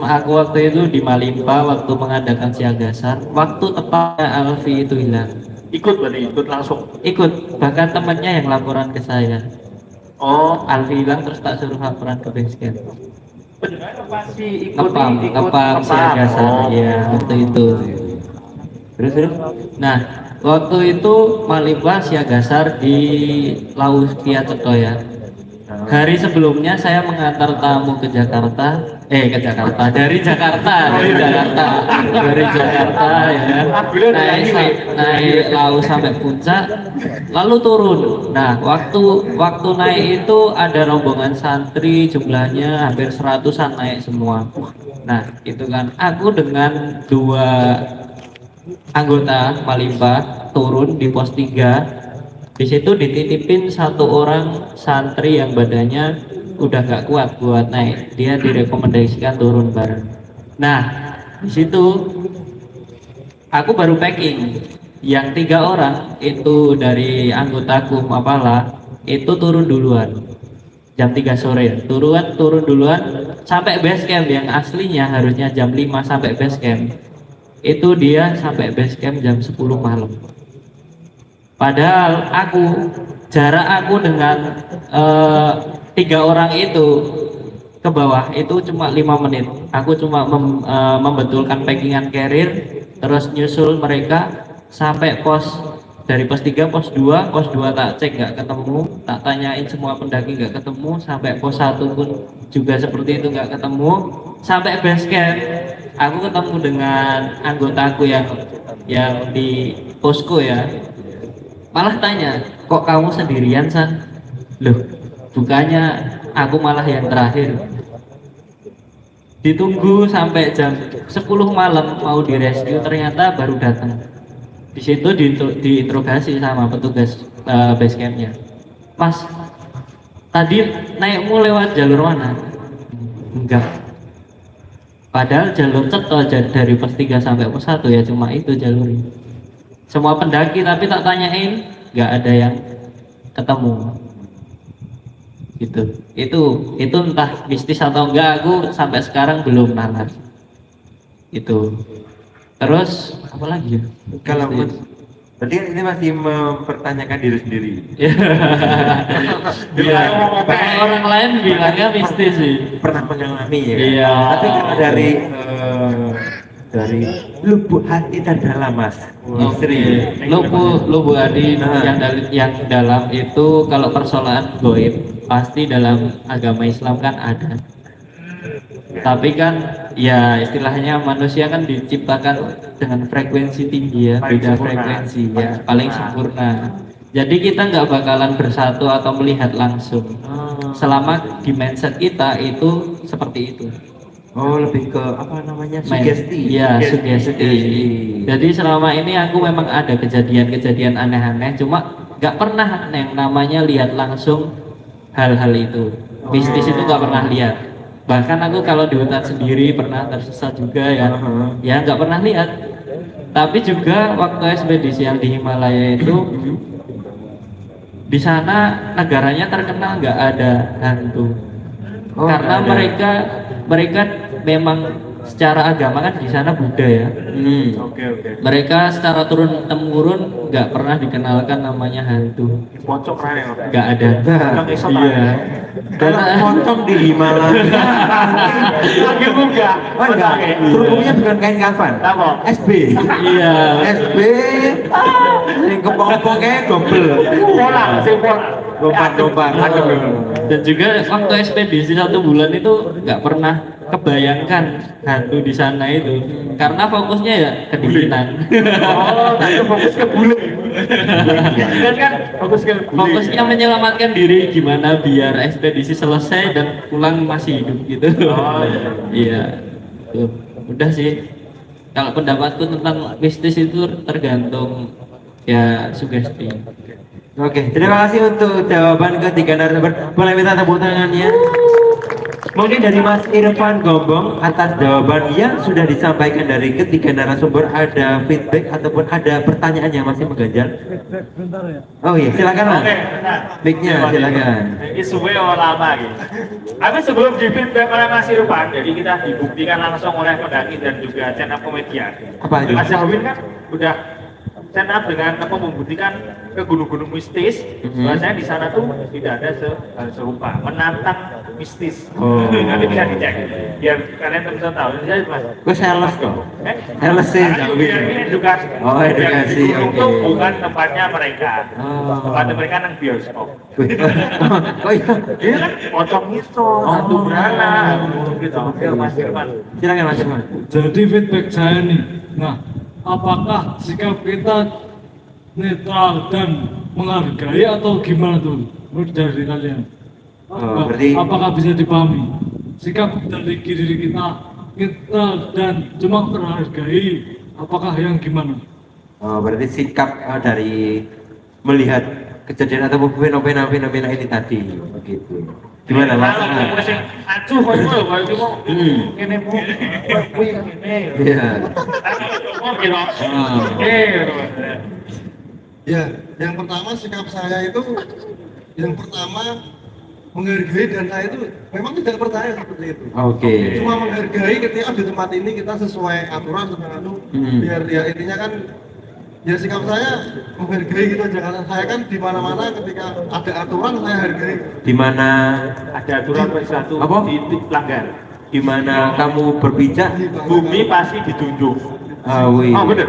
aku waktu itu di Malimpa waktu mengadakan siagasar. Waktu tepatnya Alfi itu hilang. Ikut berarti ikut langsung. Ikut, bahkan temannya yang laporan ke saya. Oh, Alfi hilang terus tak suruh laporan ke basecamp. benar pasti ikut Ngepam siagasar ya waktu itu. Terus. Nah, waktu itu Malimpa siagasar di Laustia Ceto ya. Hari sebelumnya saya mengantar tamu ke Jakarta, dari Jakarta ya. Naik laut sampai puncak, lalu turun. Nah, waktu naik itu ada rombongan santri jumlahnya hampir 100-an naik semua. Nah, itu kan aku dengan 2 anggota Malimpa turun di pos 3. Di situ dititipin 1 orang santri yang badannya udah gak kuat buat naik. Dia direkomendasikan turun bareng. Nah, di situ aku baru packing. Yang 3 orang itu dari anggotaku Mapala itu turun duluan. jam 3 sore. Turun duluan sampai base camp yang aslinya harusnya jam 5 sampai base camp. Itu dia sampai base camp jam 10 malam. Padahal jarak aku dengan 3 orang itu ke bawah itu cuma 5 menit. Aku cuma membetulkan packingan carrier, terus nyusul mereka sampai dari pos 3, pos 2 tak cek nggak ketemu, tak tanyain semua pendaki nggak ketemu, sampai pos 1 pun juga seperti itu nggak ketemu, sampai base camp aku ketemu dengan anggotaku yang di posko ya, malah tanya, kok kamu sendirian San? Loh, bukannya aku malah yang terakhir. Ditunggu sampai jam 10 malam mau direscue, ternyata baru datang. Di situ diinterogasi sama petugas base campnya. Mas, tadi naikmu lewat jalur mana? Enggak. Padahal jalur ceto dari pos 3 sampai pos 1 ya cuma itu jalurnya. Semua pendaki tapi tak tanyain, nggak ada yang ketemu. Gitu. Itu entah mistis atau enggak, aku sampai sekarang belum nalar. Itu. Terus apa lagi ya? Kalau berarti kan ini masih mempertanyakan diri sendiri. Iya. Banyak orang lain bilangnya mistis sih. Pernah mengalami ya. Iya. Tapi kalau dari lubuk hati terdalam Mas, istri. Lubuk hati yang dalam itu kalau persoalan goib pasti dalam agama Islam kan ada. Tapi kan ya istilahnya manusia kan diciptakan dengan frekuensi tinggi ya, beda frekuensi ya, paling sempurna. Jadi kita nggak bakalan bersatu atau melihat langsung selama di mindset kita itu seperti itu. Oh, lebih ke apa namanya? Sugesti. Iya, sugesti. Jadi selama ini aku memang ada kejadian-kejadian aneh-aneh, cuma nggak pernah yang namanya lihat langsung hal-hal itu. Mistis itu nggak pernah lihat. Bahkan aku kalau di hutan sendiri pernah tersesat juga ya, ya nggak pernah lihat. Tapi juga waktu ekspedisi yang di Himalaya itu, di sana negaranya terkenal nggak ada hantu. Karena mereka memang secara agama kan di sana Buddha ya. Mereka secara turun temurun nggak pernah dikenalkan namanya hantu. Nggak ada. Iya. Kalau pocong di Himalaya. Enggak. Kerudungnya bukan kain kafan. SB. Iya. SB. Yang kepong-kepong kayak dobel. Lompat-lompat. Dan juga waktu ekspedisi 1 bulan itu nggak pernah kebayangkan hantu di sana itu, karena fokusnya ya kedinginan. Fokus ke bule. Kan Fokusnya menyelamatkan diri, gimana biar ekspedisi selesai dan pulang masih hidup gitu. Iya, tuh. Udah sih. Kalau pendapatku tentang mistis itu tergantung ya sugesti. Oke, terima kasih untuk jawaban ketiga narasumber. Boleh minta tepuk tangannya? Mungkin dari Mas Irfan Gombong atas jawaban yang sudah disampaikan dari ketiga narasumber, ada feedback ataupun ada pertanyaan yang masih mengganjal? Oh iya, silakan Mas. Mic-nya silakan. Ini suwe lama gitu. Tapi sebelum di feedback oleh Mas Irfan, jadi kita dibuktikan langsung oleh pendaki dan juga stand up komedian. Apa itu? Mas Jawin kan udah stand up dengan membuktikan ke gunung-gunung mistis, bahwasanya di sana tuh tidak ada hal serupa, menantang mistis. Nanti bisa dicek biar kalian bisa tahu. Jadi Mas, Gue sales kok. Sales sih. biar ini edukasi. Oh, edukasi, Yang di gunung oke. tuh bukan tempatnya mereka, Oh. tempatnya mereka nang bioskop. Oh iya. Dia kan pocong itu, hantu beranak, gitu. Oke, Mas Firman. Silakan Mas Irfan. Jadi feedback saya nih, nah apakah sikap kita netral dan menghargai atau gimana tuh menurut dari kalian? Oh, berarti- Apakah bisa dipahami sikap dari diri kita netral dan cuma menghargai, apakah yang gimana? Oh, berarti sikap dari melihat kejadian atau fenomena ini tadi begitu. Gimana Mas? Acuh, kok itu loh, kalau itu mau ini mau ini. Iya. Oh, gitu. Ya, yang pertama sikap saya itu, yang pertama menghargai dan saya itu memang tidak percaya seperti itu. Oke. Cuma menghargai ketika di tempat ini kita sesuai aturan sesuai itu biar ya intinya kan ya sikap saya menghargai gitu aja karena saya kan di mana-mana ketika ada aturan saya hargai. Di mana Ada aturan satu Apa? dilanggar. di mana kamu berpijak, Bumi pasti ditunjuk. wih. Oh bener.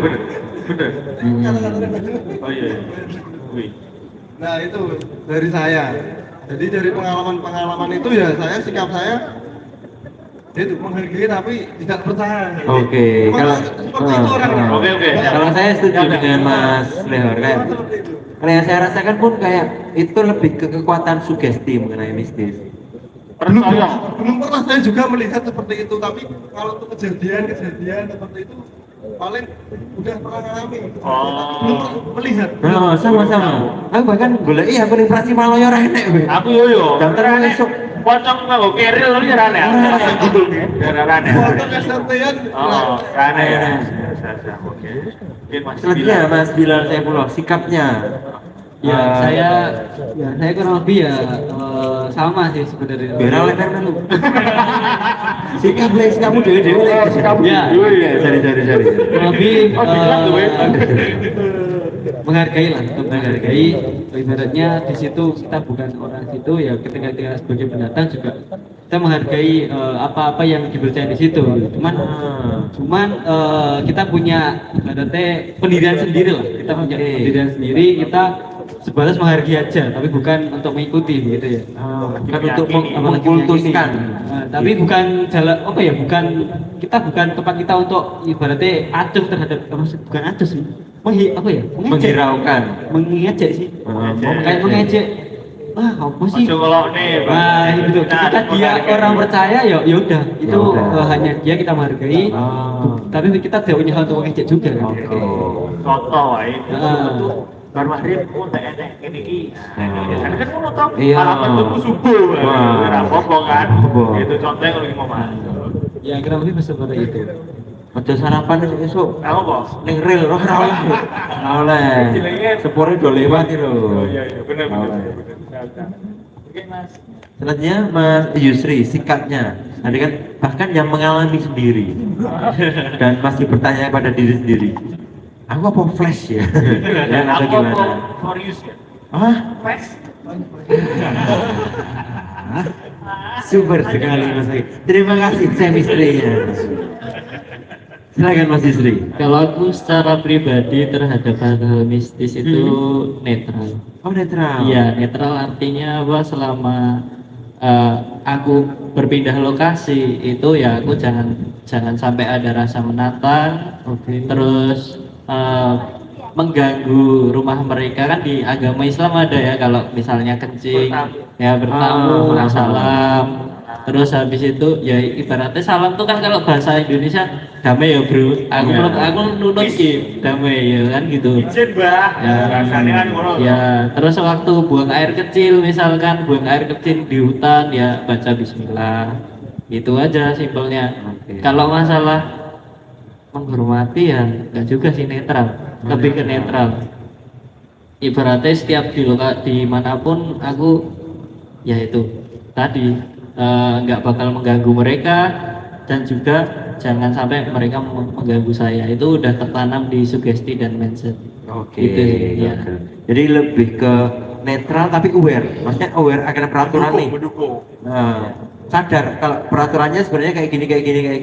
Oh iya. Wih. Nah itu dari saya. Jadi dari pengalaman itu ya saya sikap saya itu menghargai tapi tidak percaya. Oke, Memang kalau seperti itu orangnya. Oke. Kalau saya setuju dengan Mas Lehor kayak Seperti itu. kalau yang saya rasakan pun kayak itu lebih ke kekuatan sugesti mengenai mistis. Percaya. Belum pernah saya juga melihat seperti itu, tapi kalau untuk kejadian seperti itu paling udah pernah ngalami. Belum pernah melihat. Nah, sama-sama. Aku bahkan golek aku ning Prasi Maloyo ora enek kowe. Aku yo. Daftar esuk. Pocong nganggo keril lu ya rane. Rane. Waktu kesantian, Oh, rane. Oke. Mungkin Mas Selanjutnya Mas Bilal Saifullah sikapnya. Ya, Eh, saya kurang lebih ya sama sih sebenarnya. biar oleh lu. Sikapmu dewe-dewe lek. Ya. Cari. Kurang lebih menghargai lah, tetap menghargai. Ibaratnya di situ kita bukan orang situ ya, ketika kita sebagai pendatang juga kita menghargai apa-apa yang dipercaya di situ. Cuman kita punya ibaratnya pendirian sendiri lah. Kita punya Oke. pendirian sendiri. Kita sebatas menghargai aja, tapi bukan untuk mengikuti begitu ya. Kan untuk Apalagi mengkultuskan. meyakini. Tapi bukan jalan apa ya, bukan tempat kita untuk ibaratnya acuh terhadap bukan acuh sih. Apa ya? Menghiraukan. Mengejek sih. Mengejek. Kayak mengejek. Wah, apa sih? Ojo ngelokne, Bang. Nah, itu ketika dia orang percaya ya udah, itu udah. hanya dia kita menghargai. Tapi kita tidak punya hal untuk mengejek juga. Oke. Contoh wae. Ah. Bar maghrib pun tak enek kene iki. Biasanya kan ngono to. Iya. Alamat tuku subuh. Wah. Ora apa-apa kan. Apa. Itu contohnya kalau mau mas. Ya kurang lebih seperti itu. Ojo sarapan esuk. Apa, Bos? Ning rel ora oleh. Ora oleh. Sepure do lewat iki lho. Iya, benar. Oleh. Oke, Mas. Selanjutnya Mas Yusri, sikapnya. Tadi kan bahkan yang mengalami sendiri dan masih bertanya pada diri sendiri. Aku apa flash ya? Dan atau Aku gimana? for use ya. Ah, Flash. super sekali Mas Yusri. Terima kasih chemistry-nya. Silakan Mas Yusri. Kalau aku secara pribadi terhadap hal-hal mistis itu netral. Oh netral. Iya, netral artinya bahwa selama aku berpindah lokasi itu ya aku jangan sampai ada rasa menantang, terus mengganggu rumah mereka. Kan di agama Islam ada ya, kalau misalnya kencing ya bertamu, salam. Terus habis itu ya ibaratnya salam tuh kan kalau bahasa Indonesia damai ya bro. Aku nunut gitu damai ya kan gitu. Izin, Mbah. Ya, Rasanya kan ngono. ya, terus waktu buang air kecil, misalkan buang air kecil di hutan ya baca bismillah. Itu aja simpelnya. Oke. Kalau masalah menghormati ya enggak juga sih, netral, lebih ke netral. Ibaratnya setiap dimanapun aku ya itu tadi nggak bakal mengganggu mereka, dan juga jangan sampai mereka mengganggu saya. Itu udah tertanam di sugesti dan mindset. Oke. Gitu sih, ya. Jadi lebih ke netral tapi aware. Maksudnya aware akan peraturan nih. Mendukung. Nah, sadar kalau peraturannya sebenarnya kayak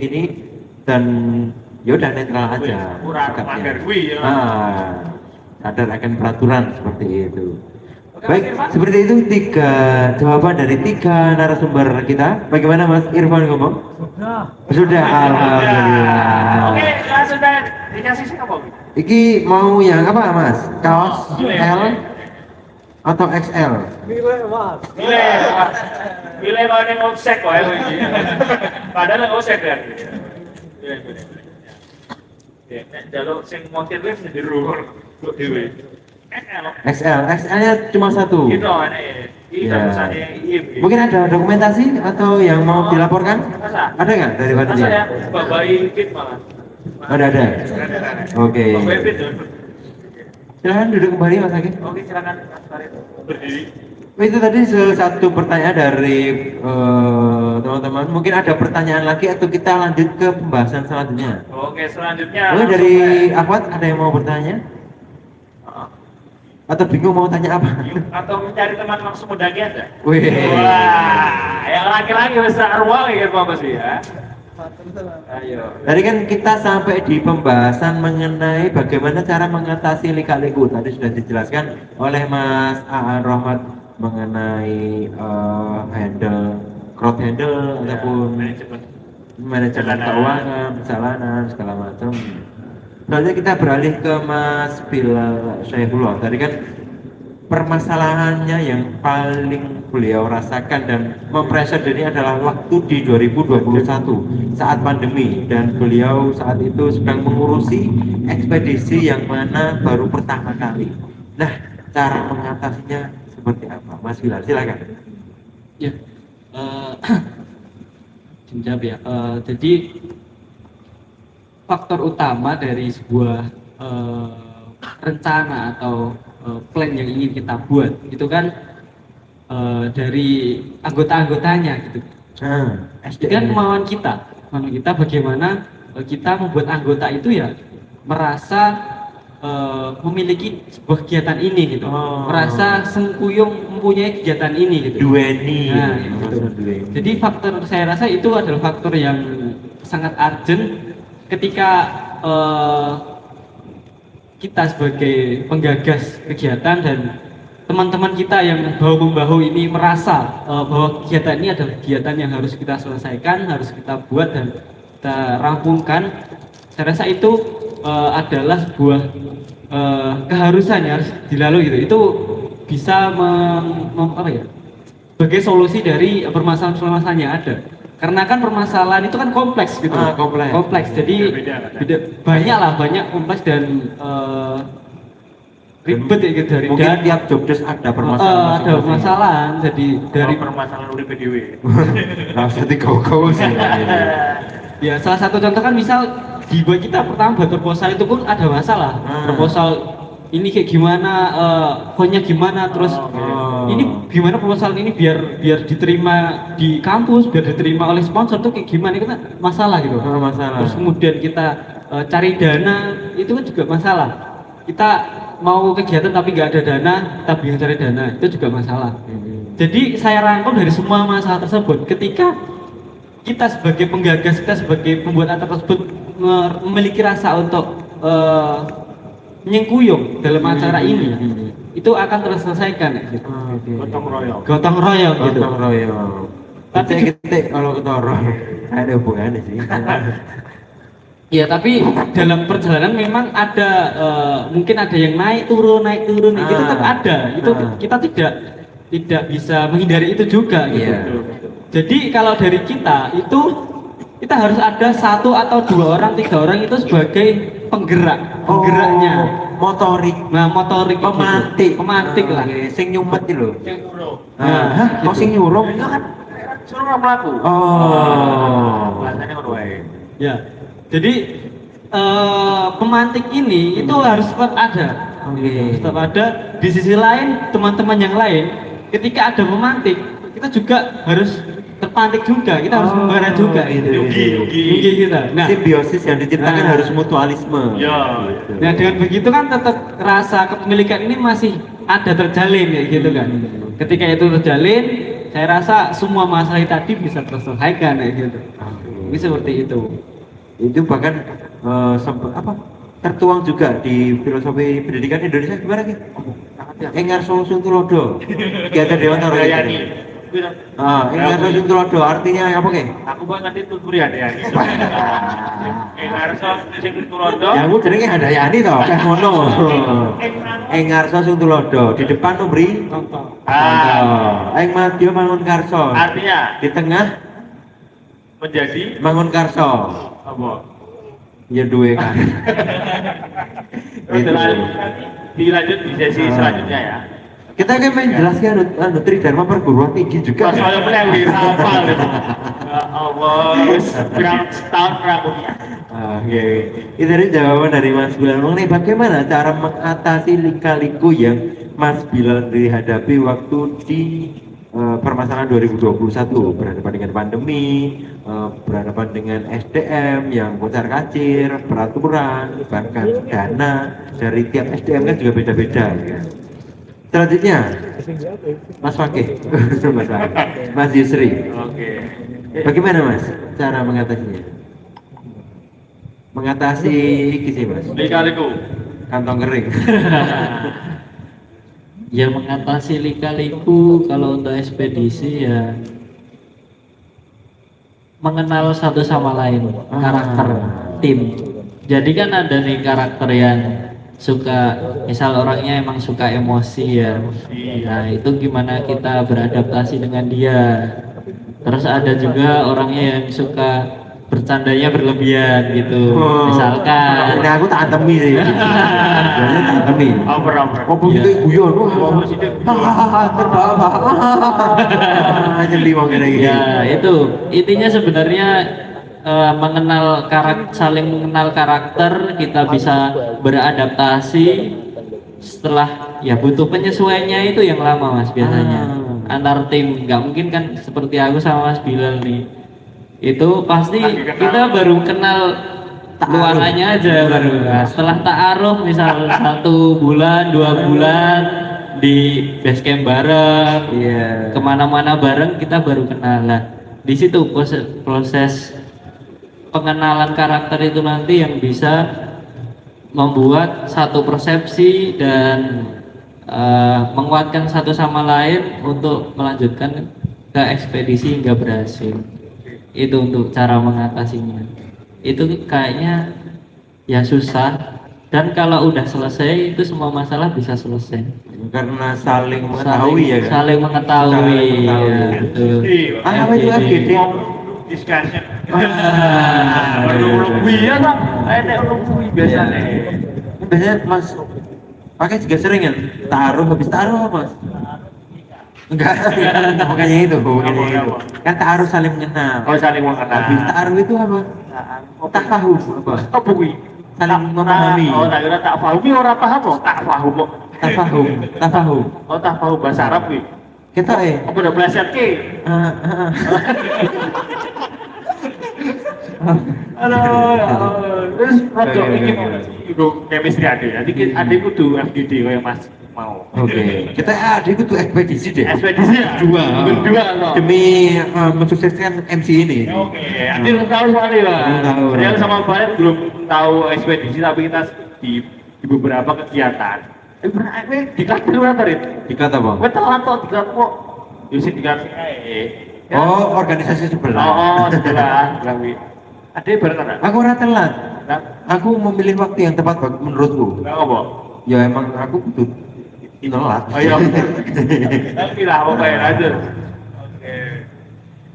gini dan ya udah netral aja. Kurang sikapnya. melanggar kuwi ya. Sadar akan peraturan seperti itu. Baik, seperti itu 3 jawaban dari 3 narasumber kita. Bagaimana Mas Irfan ngomong? Sudah, alhamdulillah. Oke, ya sudah dikasih sih apa? Iki mau yang apa Mas? Kaos L atau XL? Milih, Mas. Milih mau ning offset wae iki. Padahal offset kan. Milih. Ya, jalur sing montir wis njero kok dhewe. XL-nya cuma 1. Gitu aneh. Ini Ya. tulisannya IM. Mungkin ada dokumentasi atau yang mau dilaporkan? Masa? Ada nggak dari Masa ya? panitia? Babai kit malah. Ada. Oke. Babai kit. Silahkan duduk kembali Mas Hakim. Oke, silakan Mas Farid berdiri. Itu tadi salah satu pertanyaan dari teman-teman. Mungkin ada pertanyaan lagi atau kita lanjut ke pembahasan selanjutnya. Oke, selanjutnya Oh, dari Ahmad ada yang mau bertanya? Atau bingung mau tanya apa? atau mencari teman langsung mudagi ada? Wih. Wah, yang laki-laki besar ruang ya apa sih ya? Ayo. Tadi kan kita sampai di pembahasan mengenai bagaimana cara mengatasi lika-liku. Tadi sudah dijelaskan oleh Mas Aan Rahmat mengenai crowd handle ataupun manajemen keuangan, perjalanan segala macam. Selanjutnya kita beralih ke Mas Bilal Syaifullah. Tadi kan permasalahannya yang paling beliau rasakan dan mempressure ini adalah waktu di 2021 saat pandemi, dan beliau saat itu sedang mengurusi ekspedisi yang mana baru pertama kali. Nah, cara mengatasinya seperti apa? Mas Bilal, silakan. Ya, jawab ya. Jadi faktor utama dari sebuah rencana atau plan yang ingin kita buat itu kan dari anggota-anggotanya gitu. Itu kan kemauan kita bagaimana kita membuat anggota itu ya merasa memiliki sebuah kegiatan ini gitu, merasa sengkuyung mempunyai kegiatan ini gitu. Dueni. Nah, gitu. Jadi faktor saya rasa itu adalah faktor yang sangat urgent ketika kita sebagai penggagas kegiatan dan teman-teman kita yang bahu-membahu ini merasa bahwa kegiatan ini adalah kegiatan yang harus kita selesaikan, harus kita buat dan kita rampungkan. Saya rasa itu adalah sebuah keharusan yang harus dilalui gitu. Itu bisa sebagai solusi dari permasalahan-permasalahan yang ada. Karena kan permasalahan itu kan kompleks gitu. Kompleks. Jadi banyak kompleks dan ribet ya gitu dari mungkin tiap jobdesk ada permasalahan. ada permasalahan. Jadi dari permasalahan urip PDW. Langsung dikau-kau sih. ya salah satu contoh kan misal di buat kita pertama buat proposal itu pun ada masalah. Proposal ini kayak gimana, fontnya gimana, terus ini gimana proposal ini biar diterima di kampus, biar diterima oleh sponsor tuh kayak gimana, itu kan masalah gitu. Masalah. Terus kemudian kita cari dana, itu kan juga masalah. Kita mau kegiatan tapi nggak ada dana, kita bingung cari dana, itu juga masalah. Jadi saya rangkum dari semua masalah tersebut, ketika kita sebagai penggagas, kita sebagai pembuat acara tersebut memiliki rasa untuk menyengkuyung dalam acara ini, itu akan terselesaikan gitu. Gotong royong gitu. Gotong royong. Tapi kita kalau ketoro ada hubungannya sih. Ya tapi dalam perjalanan memang ada mungkin ada yang naik turun itu tetap ada. Itu kita tidak bisa menghindari itu juga gitu. Jadi kalau dari kita itu kita harus ada 1 atau 2 orang, 3 orang itu sebagai penggeraknya. Motorik. Nah, motorik pemantik lah. Sing nyumet itu lho. Yang urung. Kok sing nyurung? Itu kan suruh orang pelaku. Bahasanya ngono wae. Ya. Jadi pemantik ini itu harus tetap ada. Harus tetap ada. Di sisi lain teman-teman yang lain ketika ada pemantik kita juga harus terpantik juga, kita harus membara juga gitu. Rugi kita. Nah, simbiosis yang diciptakan harus mutualisme. Ya. Nah dengan begitu kan tetap rasa kepemilikan ini masih ada terjalin ya gitu kan. Ketika itu terjalin, saya rasa semua masalah tadi bisa terselesaikan ya gitu. Ini seperti itu. Itu bahkan tertuang juga di filosofi pendidikan Indonesia gimana sih? Engar Solusun Tulodo. Kegiatan Dewan Tarayani. Engar Solusun Tulodo artinya apa ke? Aku banget ngerti tuturian ya. Engar Solusun Tulodo. Yang aku jenenge Handayani toh, kayak ngono. Engar Solusun Tulodo, di depan memberi contoh. Eng Madya Mangun Karso. Artinya Di tengah menjadi Mangun Karso. apa? Ya duwe kan. Itu. Dilanjut di sesi selanjutnya ya. Kita kan menjelaskan Tridharma Perguruan Tinggi juga. Pas saya mulai yang hafal gitu. Ya Allah, berapa tahun rambutnya. Oke. Itu tadi jawaban dari Mas Bilal mengenai bagaimana cara mengatasi lika-liku yang Mas Bilal dihadapi waktu di permasalahan 2021, berhadapan dengan pandemi, berhadapan dengan SDM yang kocar-kacir, peraturan, bahkan dana dari tiap SDM kan juga beda-beda ya. Selanjutnya Mas Fakih, Mas Yusri. Oke. Bagaimana Mas cara mengatasinya? Mengatasi iki sih Mas, Lika-liku. kantong kering. Ya mengatasi lika-liku kalau untuk ekspedisi ya mengenal satu sama lain karakter tim. Jadi kan ada nih karakter yang suka, misal orangnya emang suka emosi ya. Nah itu gimana kita beradaptasi dengan dia. Terus ada juga orangnya yang suka bercandanya berlebihan gitu. Misalkan Ini aku tak antemi sih. Biasanya tak antemi. Over. Kok begitu guyon? Hahaha. Nyeli wong ngene iki. ya itu intinya sebenarnya saling mengenal karakter, kita bisa beradaptasi. Setelah ya butuh penyesuaiannya itu yang lama Mas biasanya antar tim. Nggak mungkin kan seperti aku sama Mas Bilal nih, itu pasti kita baru kenal luarannya aja baru. Nah, setelah ta'aruf misal 1 bulan 2 bulan di base camp bareng, kemana-mana bareng, kita baru kenal. Nah, di situ proses pengenalan karakter itu nanti yang bisa membuat satu persepsi dan menguatkan satu sama lain untuk melanjutkan ke ekspedisi hingga berhasil. Itu untuk cara mengatasinya. Itu kayaknya ya susah, dan kalau udah selesai itu semua masalah bisa selesai. Karena saling mengetahui ya kan? Saling mengetahui. Ya, betul. Apa itu FGD? Discussion. Lebih ya kan? Lebih biasanya. Biasanya Mas pakai juga sering kan? Taruh habis taruh Mas? Enggak, makanya itu. Kan taruh saling mengenal. Oh, saling mengenal. Habis taruh itu apa? Tak tahu apa? Apa kuwi? Saling memahami. Oh, tak kira tak paham. Kuwi ora paham kok, tak paham kok. Tak tahu. Oh, tak paham bahasa Arab kuwi. Kita Apa udah pleset ki? Terus rada iki chemistry adik. Nanti adik kudu FGD kayak Mas mau. Oke. Kita adik itu ekspedisi deh. Ekspedisi ya? Dua. Berdua no. Demi mensukseskan MC ini. Oke, nanti belum tahu sekali lah. Belum tahu. Saya sama Barat belum tahu ekspedisi, tapi kita di beberapa kegiatan. Pernah di kelas berapa Rit? Dikata apa? Gue telat kok di kelas kok. Yusin di kelas Oh, organisasi sebelah. Oh, sebelah. Ada bareng kan? Aku ora telat. Nah, Aku memilih waktu yang tepat menurutku. apa? Ya emang aku butuh telat. Oh iya. Tapi lah, apa ya aja. Oke.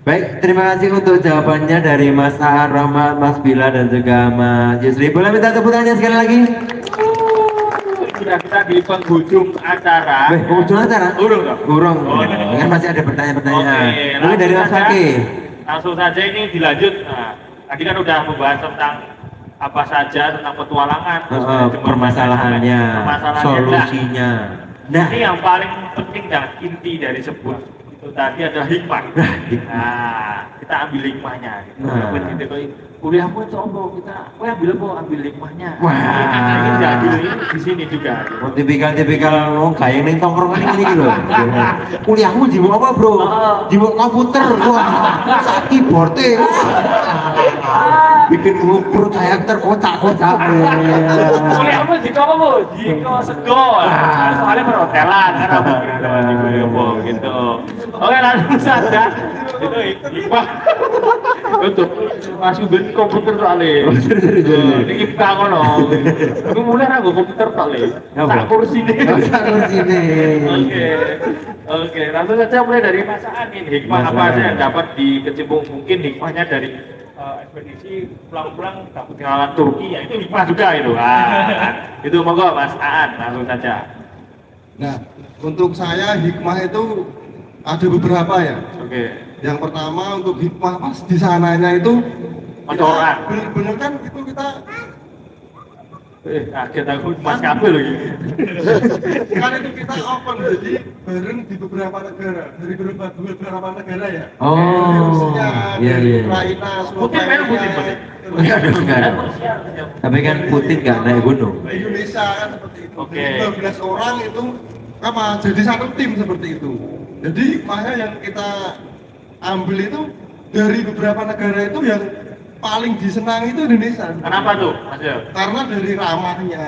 Baik, terima kasih untuk jawabannya dari Mas Aan Rahmat, Mas Bila, dan juga Mas Yusri. Boleh minta tepuk tangannya sekali lagi? Sudah kita di penghujung acara. Penghujung acara? Urung dong? Urung. Oh, Kan masih ada pertanyaan-pertanyaan. Oke, Ini dari Mas Fakih. langsung saja ini dilanjut. Nah, tadi kan udah membahas tentang apa saja tentang petualangan, Permasalahannya, solusinya. Nah, ini yang paling penting dan inti dari sebuah itu tadi adalah hikmah. Nah, kita ambil hikmahnya. Gitu. Kuliahmu itu apa? Kita ambil hikmahnya. Wah. Ini diambil di sini juga. tipikal wong gawe ning tongkrongan ini lho. Kuliahmu di apa, Bro? Di komputer. Wah, sak keyboard-e. Bikin perut saya terkocak-kocak. Kuliahmu di apa, Bu? Di Sego. Soalnya perhotelan kan di Boyolali gitu. Oke, langsung saja. Itu hikmah. Untuk masuk ke komputer soalnya. Ini kita ngono. Aku mulai aku komputer soalnya. Tak kursi deh. Oke, langsung saja mulai dari Mas Aan ini. Hikmah apa aja yang dapat dikecimpung? Mungkin hikmahnya dari ekspedisi pulang-pulang dapat kenalan Turki, ya itu hikmah juga itu. Itu monggo Mas Aan, langsung saja. Nah, untuk saya hikmah itu ada beberapa ya. Oke. Yang pertama untuk hikmah pas di sananya itu Ada orang. bener-bener kan itu kita Kaget aku Mas kabel lagi. Kan itu kita open jadi bareng di beberapa negara, dari beberapa negara ya. Oh, Dari Rusia, iya, dari iya. Ukraina, Putin memang Putin, Pak. Enggak dong, enggak dong. Tapi kan Putin nggak naik gunung. Indonesia kan seperti itu. Oke. Jadi 12 orang itu apa? Jadi satu tim seperti itu. Jadi makanya yang kita ambil itu dari beberapa negara itu yang paling disenangi itu Indonesia. Kenapa tuh, Mas Yo? Karena dari ramahnya.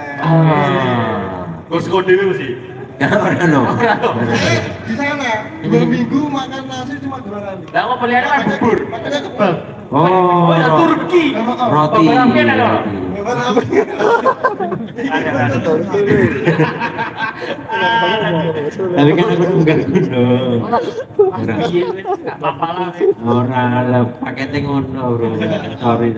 Gus kode dulu sih. Ya orang dong. Saya di sana 2 minggu makan nasi cuma 2 kali. Lah kok pilihannya kan bubur. Makanya kebal. Oh, ya Turki. roti. Pemberampian ada. Memang apa? Tapi kan aku nggak gunung. Enggak apa-apa lah. Orang lah paketnya ngono, bro. Sorry.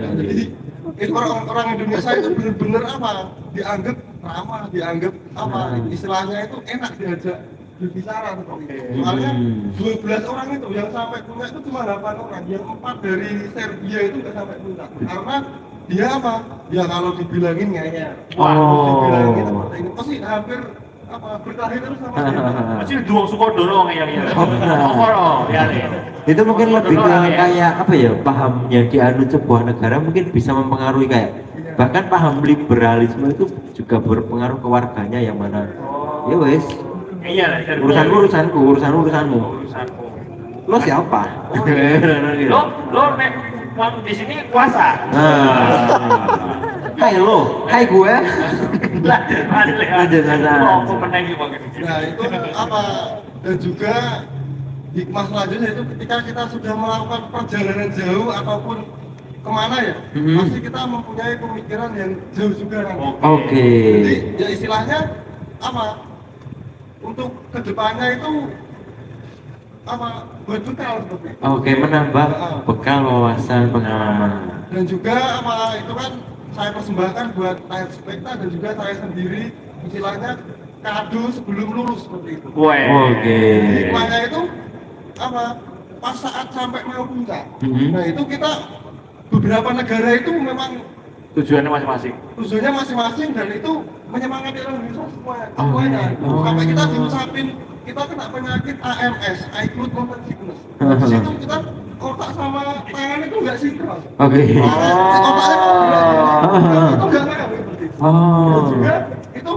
Itu orang-orang Indonesia itu benar-benar apa? Dianggap ramah, dianggap apa? Istilahnya itu enak diajak berbicara seperti itu. Soalnya 12 orang itu yang sampai punya itu cuma 8 orang, yang 4 dari Serbia itu nggak sampai punya. Karena dia apa? Ya kalau dibilangin ngeyel. Dibilangin seperti ini pasti hampir apa berkelahi terus sama dia. Masih dua Sukodoro yang ya. Itu mungkin lebih ke kayak apa ya, pahamnya di anut sebuah negara mungkin bisa mempengaruhi kayak bahkan paham liberalisme itu juga berpengaruh ke warganya yang mana ya wes Iya lah. urusanku urusanmu Urusanku. lo siapa Lo nek mau di sini kuasa. hai lo hai gue Lah, Lanjut. Apa menang iki Bang? Nah itu apa? Dan juga hikmah selanjutnya itu ketika kita sudah melakukan perjalanan jauh ataupun kemana ya, pasti kita mempunyai pemikiran yang jauh juga kan. Oke. Jadi ya istilahnya apa? Untuk kedepannya itu apa? Buat bekal seperti itu. Oke, menambah bekal wawasan pengalaman. Dan juga apa itu kan saya persembahkan buat rakyat Spekta dan juga saya sendiri istilahnya kado sebelum lulus seperti itu. Oke. Hikmahnya itu apa? Pas saat sampai mau puncak. Nah itu kita beberapa negara itu memang Tujuannya masing-masing. tujuannya masing-masing dan itu menyemangati orang Indonesia semuanya. Sampai kita diucapin kita kena penyakit AMS, acute motion sickness. Di situ kita otak sama tangan itu nggak sinkron. Oke. Otaknya itu nggak ngaruh seperti itu. Dan juga itu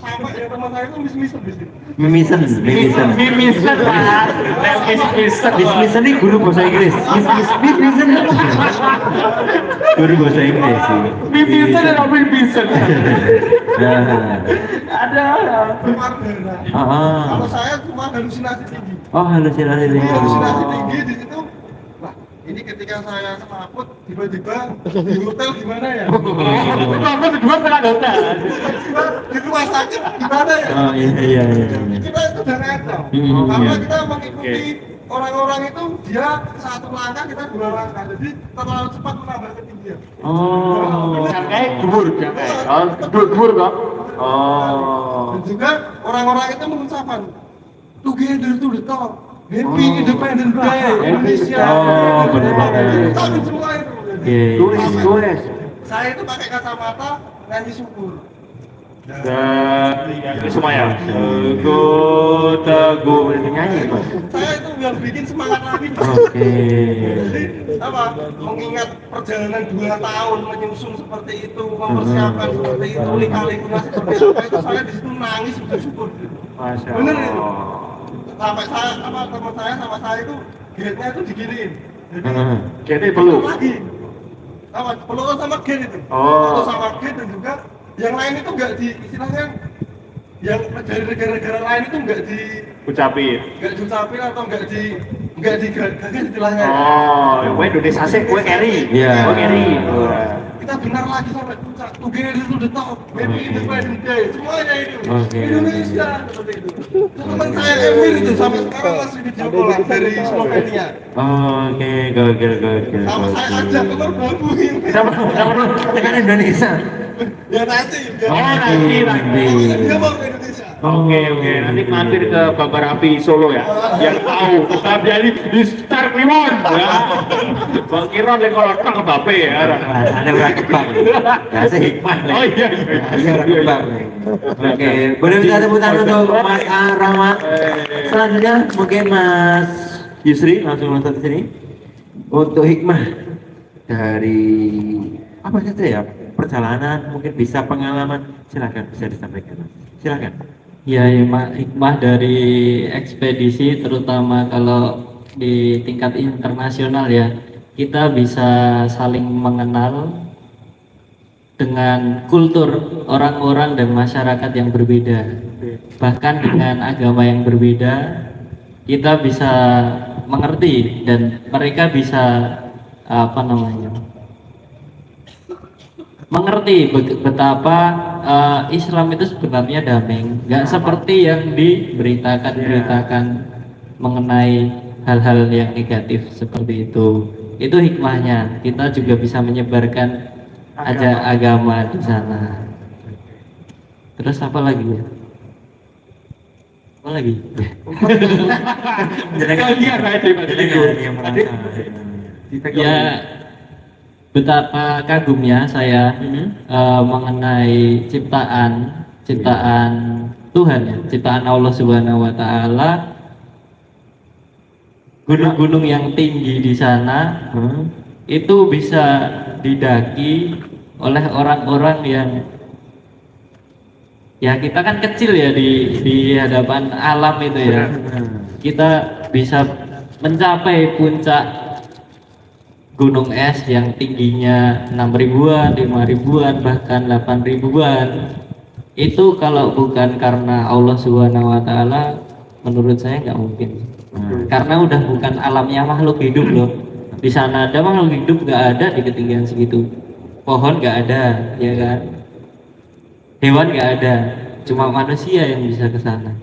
sama yang teman saya itu mis-misan di sini. Mimisen. lah. Mimisen ini guru bahasa Inggris. Mimisen. Guru bahasa Inggris sih. Mimisan dan mimisan. Ada. Keluar darah. Kalau saya cuma halusinasi tinggi. Oh, halusinasi Jadi tinggi. halusinasi tinggi di situ. Nah, ini ketika saya semaput tiba-tiba di hotel gimana ya? Kamu berdua pernah hotel. Tiba-tiba di rumah sakit gimana ya? Oh iya. Kita itu udah kacau. Karena kita mengikuti orang-orang itu dia satu langkah kita 2 langkah. Jadi terlalu cepat menambah ketinggian. Oh. Jangkai dubur, jangkai. Oh, dubur kok. Dan juga orang-orang itu mengucapkan together to the top. Happy Independence Day Indonesia. Oh, bener banget. Tapi semua itu. Turis. Saya itu pakai kacamata nyanyi syukur. Ini semua ya. Teguh nyanyi. Saya itu yang bikin semangat lagi. Oke. Jadi apa? Mengingat perjalanan 2 tahun menyusun seperti itu, mempersiapkan seperti itu, lika-likunya seperti apa itu saya di situ nangis bersyukur. Masya Bener itu. Allah. Sampai saya apa teman saya sama saya itu gate-nya itu diginiin. Jadi Jadi peluk. lagi. Apa? Pelukan sama gate itu. Oh. Atau sama gate dan juga yang lain itu enggak di istilahnya yang dari negara-negara lain itu enggak diucapin atau enggak digagas istilahnya. Oh, gue Indonesia sih, gue carry. Iya. Gue carry. Kita benar lagi sampai puncak. Together to the top. Happy Independence Day. Semuanya itu. Oke. Indonesia seperti itu. Teman saya Emir itu sampai sekarang masih video call dari Slovenia. Oke, gokil. Sama saya ajak ke bambu ini. Kita kan Indonesia. Ya nanti. nanti. Dia mau ke Indonesia. Oke, nanti mampir ke Babar Api Solo ya. Yang tahu, tetap jadi di Star Kliwon. Ya. Bang Kiron lek kalau tang bape ya. Ada orang kebang. Bahasa hikmah. Oh iya. Ada orang kebang. Oke, boleh minta tepuk tangan untuk Mas Rahmat. Selanjutnya mungkin Mas Yusri langsung nonton ke sini. Untuk hikmah dari apa saja ya, perjalanan, mungkin bisa pengalaman, silakan bisa disampaikan. Silakan. Ya, hikmah dari ekspedisi terutama kalau di tingkat internasional ya, kita bisa saling mengenal dengan kultur orang-orang dan masyarakat yang berbeda. Bahkan dengan agama yang berbeda, kita bisa mengerti dan mereka bisa mengerti betapa Islam itu sebenarnya damai, nggak seperti yang diberitakan mengenai hal-hal yang negatif seperti itu. Itu hikmahnya, kita juga bisa menyebarkan agama di sana. Terus apa lagi ya? Apa lagi? Yang merasa. Ya, betapa kagumnya saya mengenai ciptaan Tuhan ya, ciptaan Allah Subhanahu wa taala. Gunung-gunung yang tinggi di sana itu bisa didaki oleh orang-orang yang ya, kita kan kecil ya di hadapan alam itu ya. Kita bisa mencapai puncak gunung es yang tingginya 6.000-an, 5.000-an, bahkan 8.000-an. Itu kalau bukan karena Allah Subhanahu wa taala, menurut saya nggak mungkin. Karena udah bukan alamnya makhluk hidup loh. Di sana ada makhluk hidup nggak ada di ketinggian segitu. Pohon nggak ada, ya kan? Hewan nggak ada, cuma manusia yang bisa ke sana.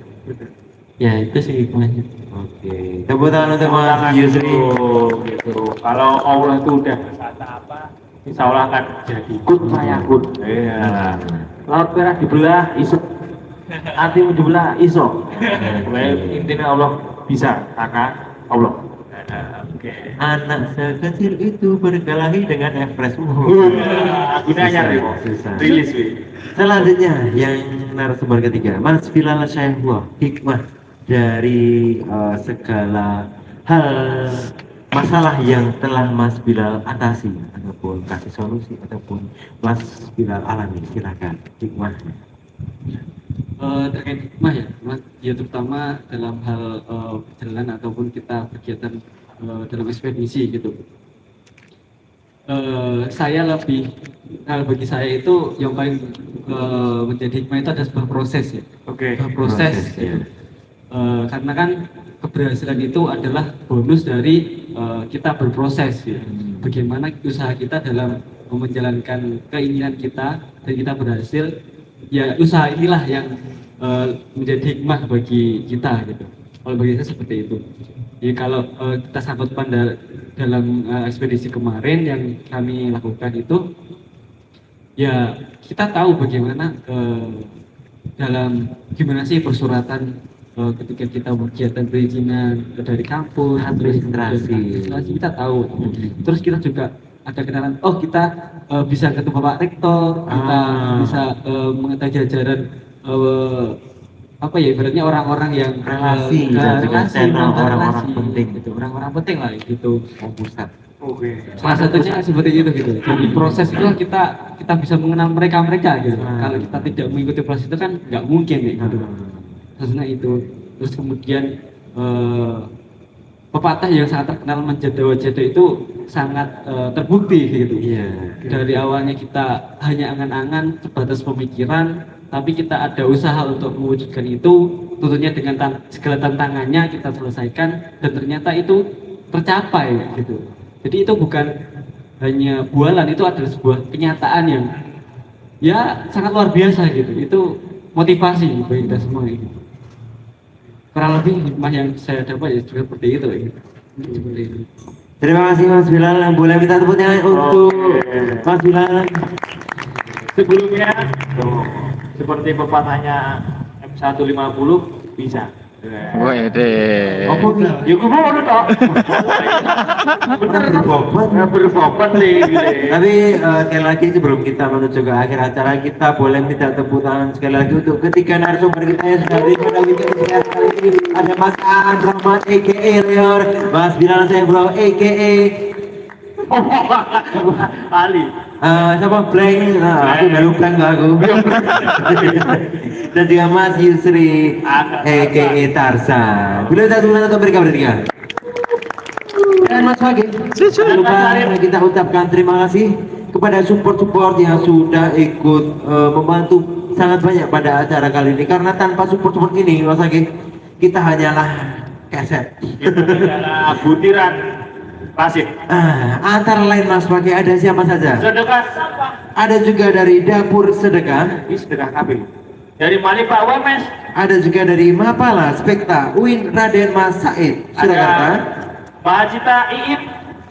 Ya itu sih hikmahnya. Oke, tepuk tangan untuk Mas Yusri. Gitu. Kalau Allah itu udah berkata apa, insya Allah akan jadi kun fayakun. Iya. Laut merah dibelah, iso. Hati dibelah, iso. Intinya Allah bisa, karena Allah. Oke. Anak sekecil itu berkelahi dengan Everest. Gunanya rilis. Selanjutnya yang narasumber ketiga, Mas Bilal Syahwa, hikmah dari segala hal masalah yang telah Mas Bilal atasi ataupun kasih solusi ataupun Mas Bilal alami, silakan hikmahnya. Terkait hikmah ya, Mas, ya terutama dalam hal perjalanan ataupun kita berkegiatan dalam ekspedisi gitu. Saya lebih, bagi saya itu yang paling menjadi hikmah itu ada sebuah proses ya. Sebuah proses ya. Karena kan keberhasilan itu adalah bonus dari kita berproses ya. Bagaimana usaha kita dalam menjalankan keinginan kita dan kita berhasil, ya usaha inilah yang menjadi hikmah bagi kita gitu. Kalau bagi saya seperti itu. Ya kalau kita sangkut pada dalam ekspedisi kemarin yang kami lakukan itu, ya kita tahu bagaimana dalam gimana sih persuratan ketika kita berkegiatan perizinan dari kampus, administrasi kita tahu. Terus kita juga ada kenalan, oh kita bisa ketemu Bapak Rektor, kita bisa mengetahui jajaran ibaratnya orang-orang yang relasi orang-orang penting gitu, orang-orang penting lah gitu. Pusat. Salah satunya seperti itu gitu. Jadi proses itu kita bisa mengenal mereka gitu. Kalau kita tidak mengikuti proses itu kan nggak mungkin gitu. Maksudnya itu. Terus kemudian pepatah yang sangat terkenal menjadi itu sangat terbukti gitu. Dari awalnya kita hanya angan-angan sebatas pemikiran, tapi kita ada usaha untuk mewujudkan itu, tentunya dengan segala tantangannya kita selesaikan dan ternyata itu tercapai gitu. Jadi itu bukan hanya bualan, itu adalah sebuah kenyataan yang ya sangat luar biasa gitu. Itu motivasi bagi kita semua gitu. Kurang lebih hikmah yang saya dapat ya juga seperti itu gitu. Seperti itu. Terima kasih Mas Bilal. Boleh minta tepuk tangan untuk Mas Bilal. sebelumnya seperti pepatahnya M150 bisa. Wede. Apa ki? Ya gue mau toh. Bener berbobot nih. Tapi sekali lagi sebelum kita menuju ke akhir acara, kita boleh minta tepuk tangan sekali lagi untuk ketiga narasumber kita yang sudah hadir pada weekend kali ini. Ada Mas Aan Rahmat a.k.a. Reor, Mas Bilal Saifullah a.k.a. Ali. Siapa Blank? Nah, aku baru Blank gak aku. Dan juga Mas Yusri a.k.a. Tarsan. Boleh satu atau mereka bertiga? Dan Mas Wage, jangan lupa kita ucapkan terima kasih kepada support-support yang sudah ikut membantu sangat banyak pada acara kali ini. Karena tanpa support-support ini, Mas Wage, kita hanyalah keset. Adalah butiran pasir. Antara lain Mas Wage ada siapa saja? Sedekah sampah. Ada juga dari Dapur Sedekah. Ini sedekah kabel. Dari Mali Pak Wemes. Ada juga dari Mapala, Spekta, UIN Raden Mas Said, Surakarta. Pak Hajita Iip.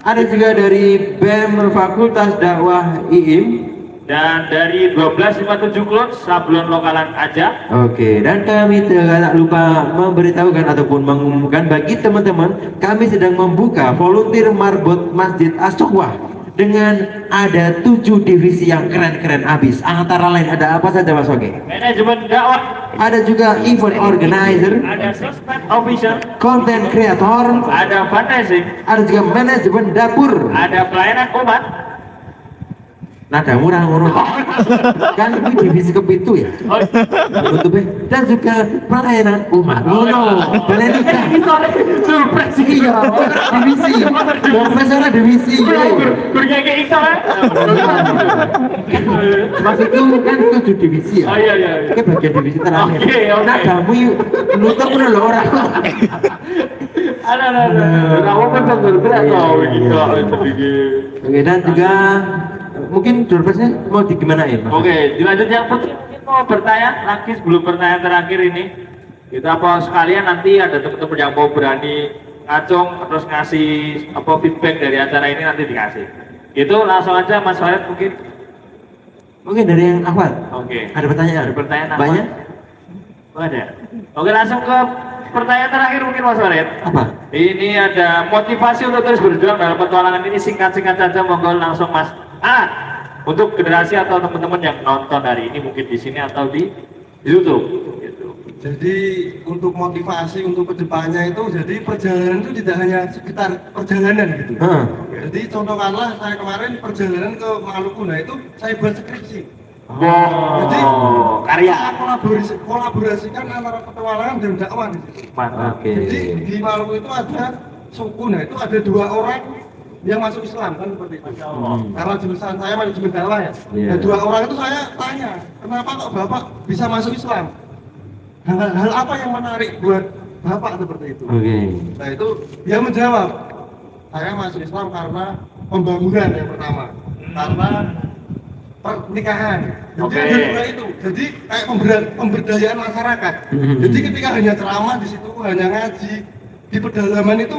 Ada juga dari BEM Fakultas Dakwah IIM. Dan dari 1257 Klub sablon lokalan aja. Oke, dan kami tak lupa memberitahukan ataupun mengumumkan bagi teman-teman, kami sedang membuka volunteer marbot Masjid As-Sukhwah dengan ada 7 divisi yang keren-keren abis. Antara lain ada apa saja Mas Oke? Manajemen dakwah. Ada juga event organizer, Ada sosmed official. content creator, Ada fundraising. ada juga manajemen dapur. Ada pelayanan umat. Nada murah ngurut kan ini divisi kepitu ya bentuknya. Dan juga pelayanan umat pelayanan surprise iya divisi profesornya divisi Kurnya kayak itu kan? maksudku kan 7 divisi ya Oh iya iya. ini bagian divisi terakhir Oke. nadamu yuk nutup udah lo orang Ada. Kamu kan berat tau begitu. oke. Dan juga mungkin doorpressnya mau digimanain Mas? Oke, dilanjut yang putih mungkin mau bertanya lagi sebelum pertanyaan terakhir ini. Kita apa sekalian nanti ada teman-teman yang mau berani ngacung terus ngasih apa feedback dari acara ini nanti dikasih. Itu langsung aja Mas Farid mungkin dari yang awal Oke. ada pertanyaan Ada pertanyaan apa? banyak Oh, ada. Oke, langsung ke pertanyaan terakhir mungkin Mas Farid. apa Ini ada motivasi untuk terus berjuang dalam petualangan ini, singkat-singkat saja, monggo langsung Mas. Untuk generasi atau teman-teman yang nonton hari ini mungkin di sini atau di YouTube. Gitu. Jadi untuk motivasi untuk kedepannya itu, jadi perjalanan itu tidak hanya sekitar perjalanan gitu. Jadi contohkanlah saya kemarin perjalanan ke Maluku, nah itu saya buat skripsi. Jadi karya. saya kolaborasikan antara petualangan dan dakwah di situ. Oke. Jadi di Maluku itu ada suku, nah itu ada 2 orang yang masuk Islam kan seperti itu. Karena jurusan saya manajemen dakwah ya. Iya. Nah, 2 orang itu saya tanya, kenapa kok Bapak bisa masuk Islam? Hal apa yang menarik buat Bapak seperti itu? Oke. Nah itu dia menjawab, saya masuk Islam karena pembangunan yang pertama, karena pernikahan. Jadi Oke. ada 2 itu. Jadi kayak pemberdayaan masyarakat. Jadi ketika hanya ceramah di situ, hanya ngaji, di pedalaman itu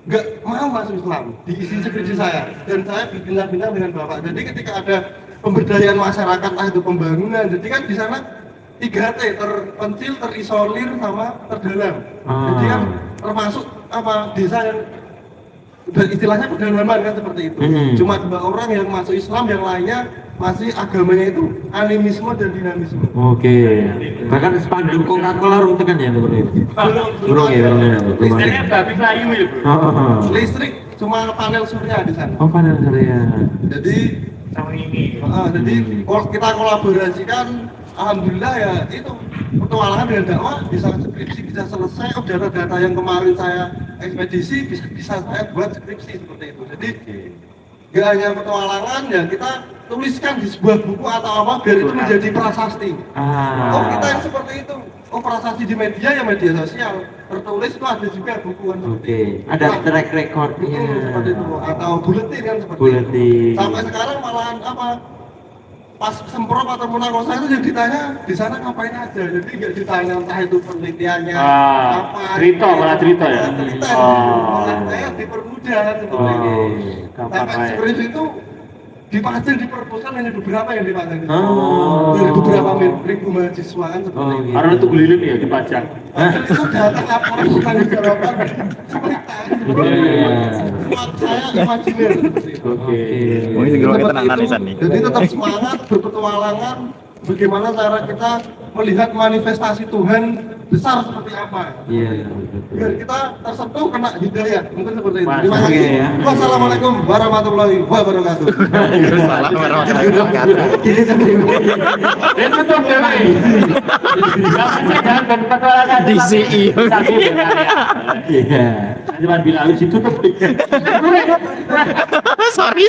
nggak mau masuk Islam, diisi skripsi saya, dan saya berbincang-bincang dengan Bapak. Jadi ketika ada pemberdayaan masyarakat, itu pembangunan, jadi kan di sana 3T, terpencil, terisolir, sama terdalam. Jadi kan termasuk apa desa yang dan istilahnya pedalaman kan seperti itu. Cuma 2 orang yang masuk Islam, yang lainnya masih agamanya itu animisme dan dinamisme. Oke. Bahkan spanduk Coca-Cola rung tekan ya seperti itu. Burung ya. Listriknya babi Melayu ya bro. Listrik cuma panel surya di sana. Oh panel surya. Jadi Sama ini. jadi kalau kita kolaborasikan, alhamdulillah ya itu petualangan dengan dakwah bisa skripsi bisa selesai. Data-data yang kemarin saya ekspedisi bisa saya buat skripsi seperti itu. Jadi nggak hanya petualangan ya, kita tuliskan di sebuah buku atau apa biar itu menjadi prasasti. Oh kita yang seperti itu. Oh prasasti di media ya media sosial. Tertulis itu ada juga buku kan seperti Oke. itu. Ada track recordnya. Seperti itu atau buletin kan seperti Buletin. itu. Sampai sekarang malahan apa? Pas semprot atau munakosa itu yang ditanya di sana ngapain aja, jadi nggak ditanya entah itu penelitiannya apa cerita, gitu. malah cerita ya? Cerita, malah saya dipermudah kan seperti itu. Oke. Sampai skripsi itu dipajang di perpus kan hanya beberapa yang dipajang. Oh. Dari beberapa ribu mahasiswa kan seperti itu. Karena itu keliling ya dipajang. Itu datang laporan bertanggung jawaban cerita. Buat saya imajiner. Oke. Oh, ini kalau kita analisan nih. Jadi tetap semangat berpetualangan. Bagaimana cara kita melihat manifestasi Tuhan besar seperti apa? Iya. Biar kita tersentuh kena hidayah. Mungkin seperti itu. Wah, Terima oke kasih. ya. Wassalamualaikum warahmatullahi wabarakatuh. Salah warahmatullahi wabarakatuh. Ini seperti Dan tutup ya, Pak. Jangan berpetualangan. Di CEO. Iya. Cuma bilang harus ditutup. Sorry.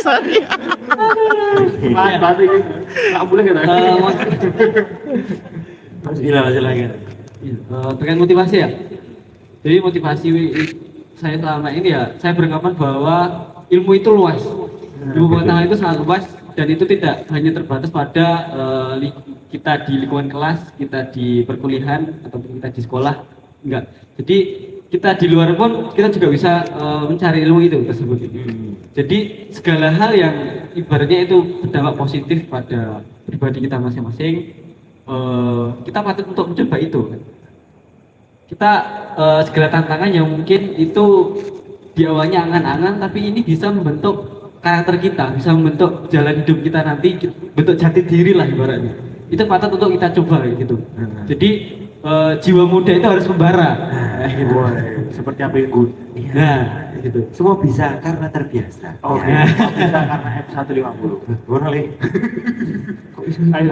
Mantap ini. Nggak boleh gitu. Silakan. Terkait motivasi ya. Jadi motivasi saya selama ini ya, saya beranggapan bahwa ilmu itu luas. Ilmu pengetahuan itu sangat luas dan itu tidak hanya terbatas pada kita di lingkungan kelas, kita di perkuliahan ataupun kita di sekolah. Enggak. Jadi kita di luar pun kita juga bisa mencari ilmu itu tersebut. Jadi segala hal yang ibaratnya itu berdampak positif pada pribadi kita masing-masing, kita patut untuk mencoba itu. Kita segala tantangan yang mungkin itu di awalnya angan-angan, tapi ini bisa membentuk karakter kita, bisa membentuk jalan hidup kita nanti, bentuk jati diri lah ibaratnya. Itu patut untuk kita coba gitu. Jadi jiwa muda itu harus membara. Gitu. Seperti apa yang good? Nah, gitu. Semua bisa karena terbiasa. Oke. Ya. Bisa karena F150. Boleh. Ayo.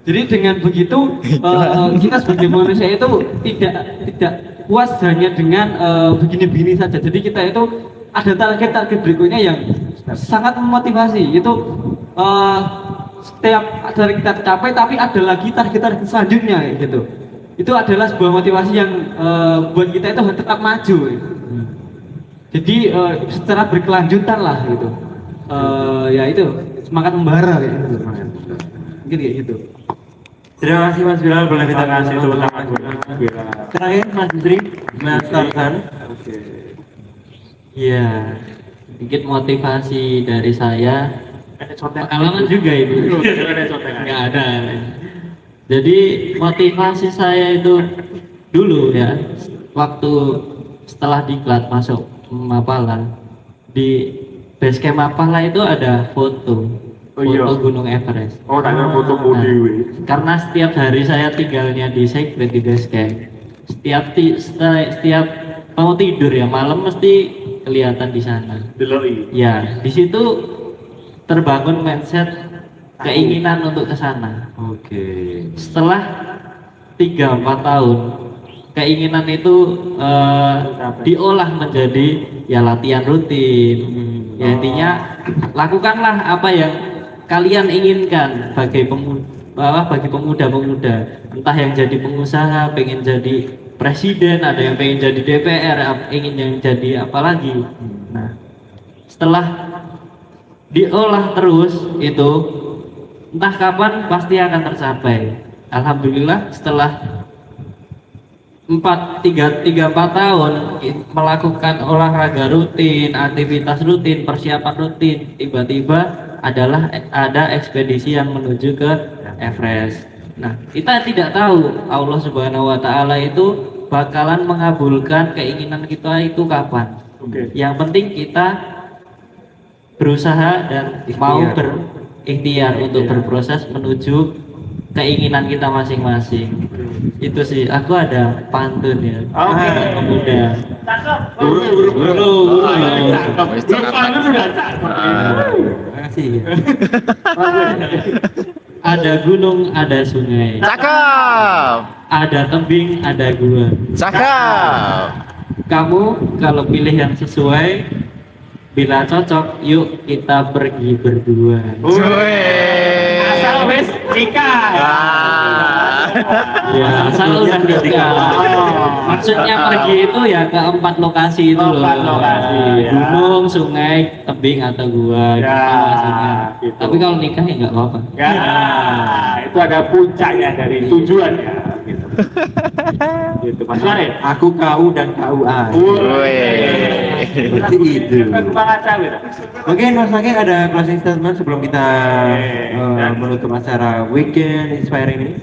Jadi dengan begitu kita sebagai manusia itu tidak puas hanya dengan begini-begini saja. Jadi kita itu ada target-target berikutnya yang sangat memotivasi. Itu setiap dari kita tercapai, tapi ada lagi target-target selanjutnya gitu. Itu adalah sebuah motivasi yang buat kita itu tetap maju. Jadi secara berkelanjutan lah gitu. Ya itu semangat membara gitu. Mungkin kayak gitu. Terima kasih Mas Bilal, boleh kita Terima kasih kasih teman-teman buat Mas Bilal. Terakhir Mas Dri, Mas Tarsan. Oke. Iya, sedikit motivasi dari saya. Ada contekan. Pengalaman juga itu. Ada contekan. Nggak ada. Jadi motivasi saya itu dulu ya, waktu setelah diklat masuk Mapala, di base camp Mapala itu ada foto iya. Gunung Everest. Oh, tanya foto Dewi. Karena setiap hari saya tinggalnya di Sekret di base camp, setiap mau tidur ya malam mesti kelihatan di sana. Deloi. Ya, di situ terbangun mindset keinginan untuk ke sana. Oke. Setelah 3-4 tahun, keinginan itu diolah menjadi ya latihan rutin. Ya intinya lakukanlah apa yang kalian inginkan bagi pemuda-pemuda, entah yang jadi pengusaha, pengen jadi presiden, ada yang pengen jadi DPR, ingin yang jadi apa lagi. Nah, setelah diolah terus itu entah kapan pasti akan tercapai. Alhamdulillah setelah 4 tahun melakukan olahraga rutin, aktivitas rutin, persiapan rutin, tiba-tiba ada ekspedisi yang menuju ke Everest. Nah, kita tidak tahu Allah Subhanahu wa taala itu bakalan mengabulkan keinginan kita itu kapan. Oke. Yang penting kita berusaha dan mau berikhtiar untuk berproses menuju keinginan kita masing-masing. Itu sih, aku ada pantun ya. Oke. Pemuda. Buru. Terima kasih. Ada gunung, ada sungai, Cakep. ada tebing, ada gua. Cakep. Kamu kalau pilih yang sesuai, bila cocok, yuk kita pergi berdua. Asal wes nikah. Ya, asal udah nikah. Maksudnya pergi itu ya ke 4 lokasi itu loh. 4 lokasi, ya. Gunung, sungai, tebing atau gua. Ya, gitu maksudnya. gitu. Tapi kalau nikah ya nggak apa-apa. Ya, itu ada puncaknya dari tujuannya. Gitu. Gitu Mas Farid. Aku, kau, dan KUA. Wih. Seperti itu. Perkembangan cewek. Mungkin Mas Fakir ada closing statement sebelum kita Dan- menutup acara weekend inspiring ini.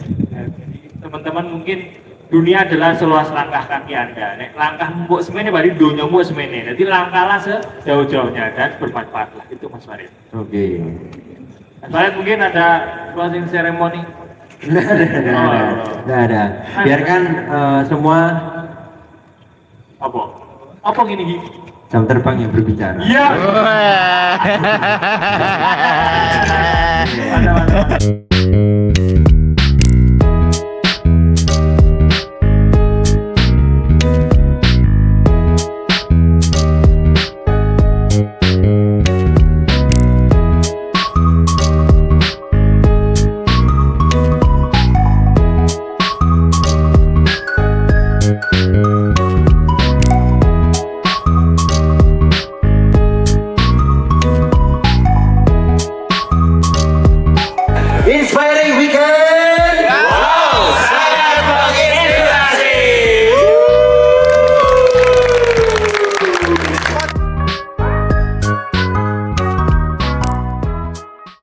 Teman-teman mungkin dunia adalah seluas langkah kaki Anda. Nek langkah mbok semene bari donya mbok semene. Jadi langkahlah sejauh-jauhnya dan bermanfaatlah. Itu Mas Farid. Oke. Mas Farid mungkin ada closing ceremony. Nggak ada. Biarkan semua Apa? Apa gini? jam terbang yang berbicara. Iya. Wah. Ada.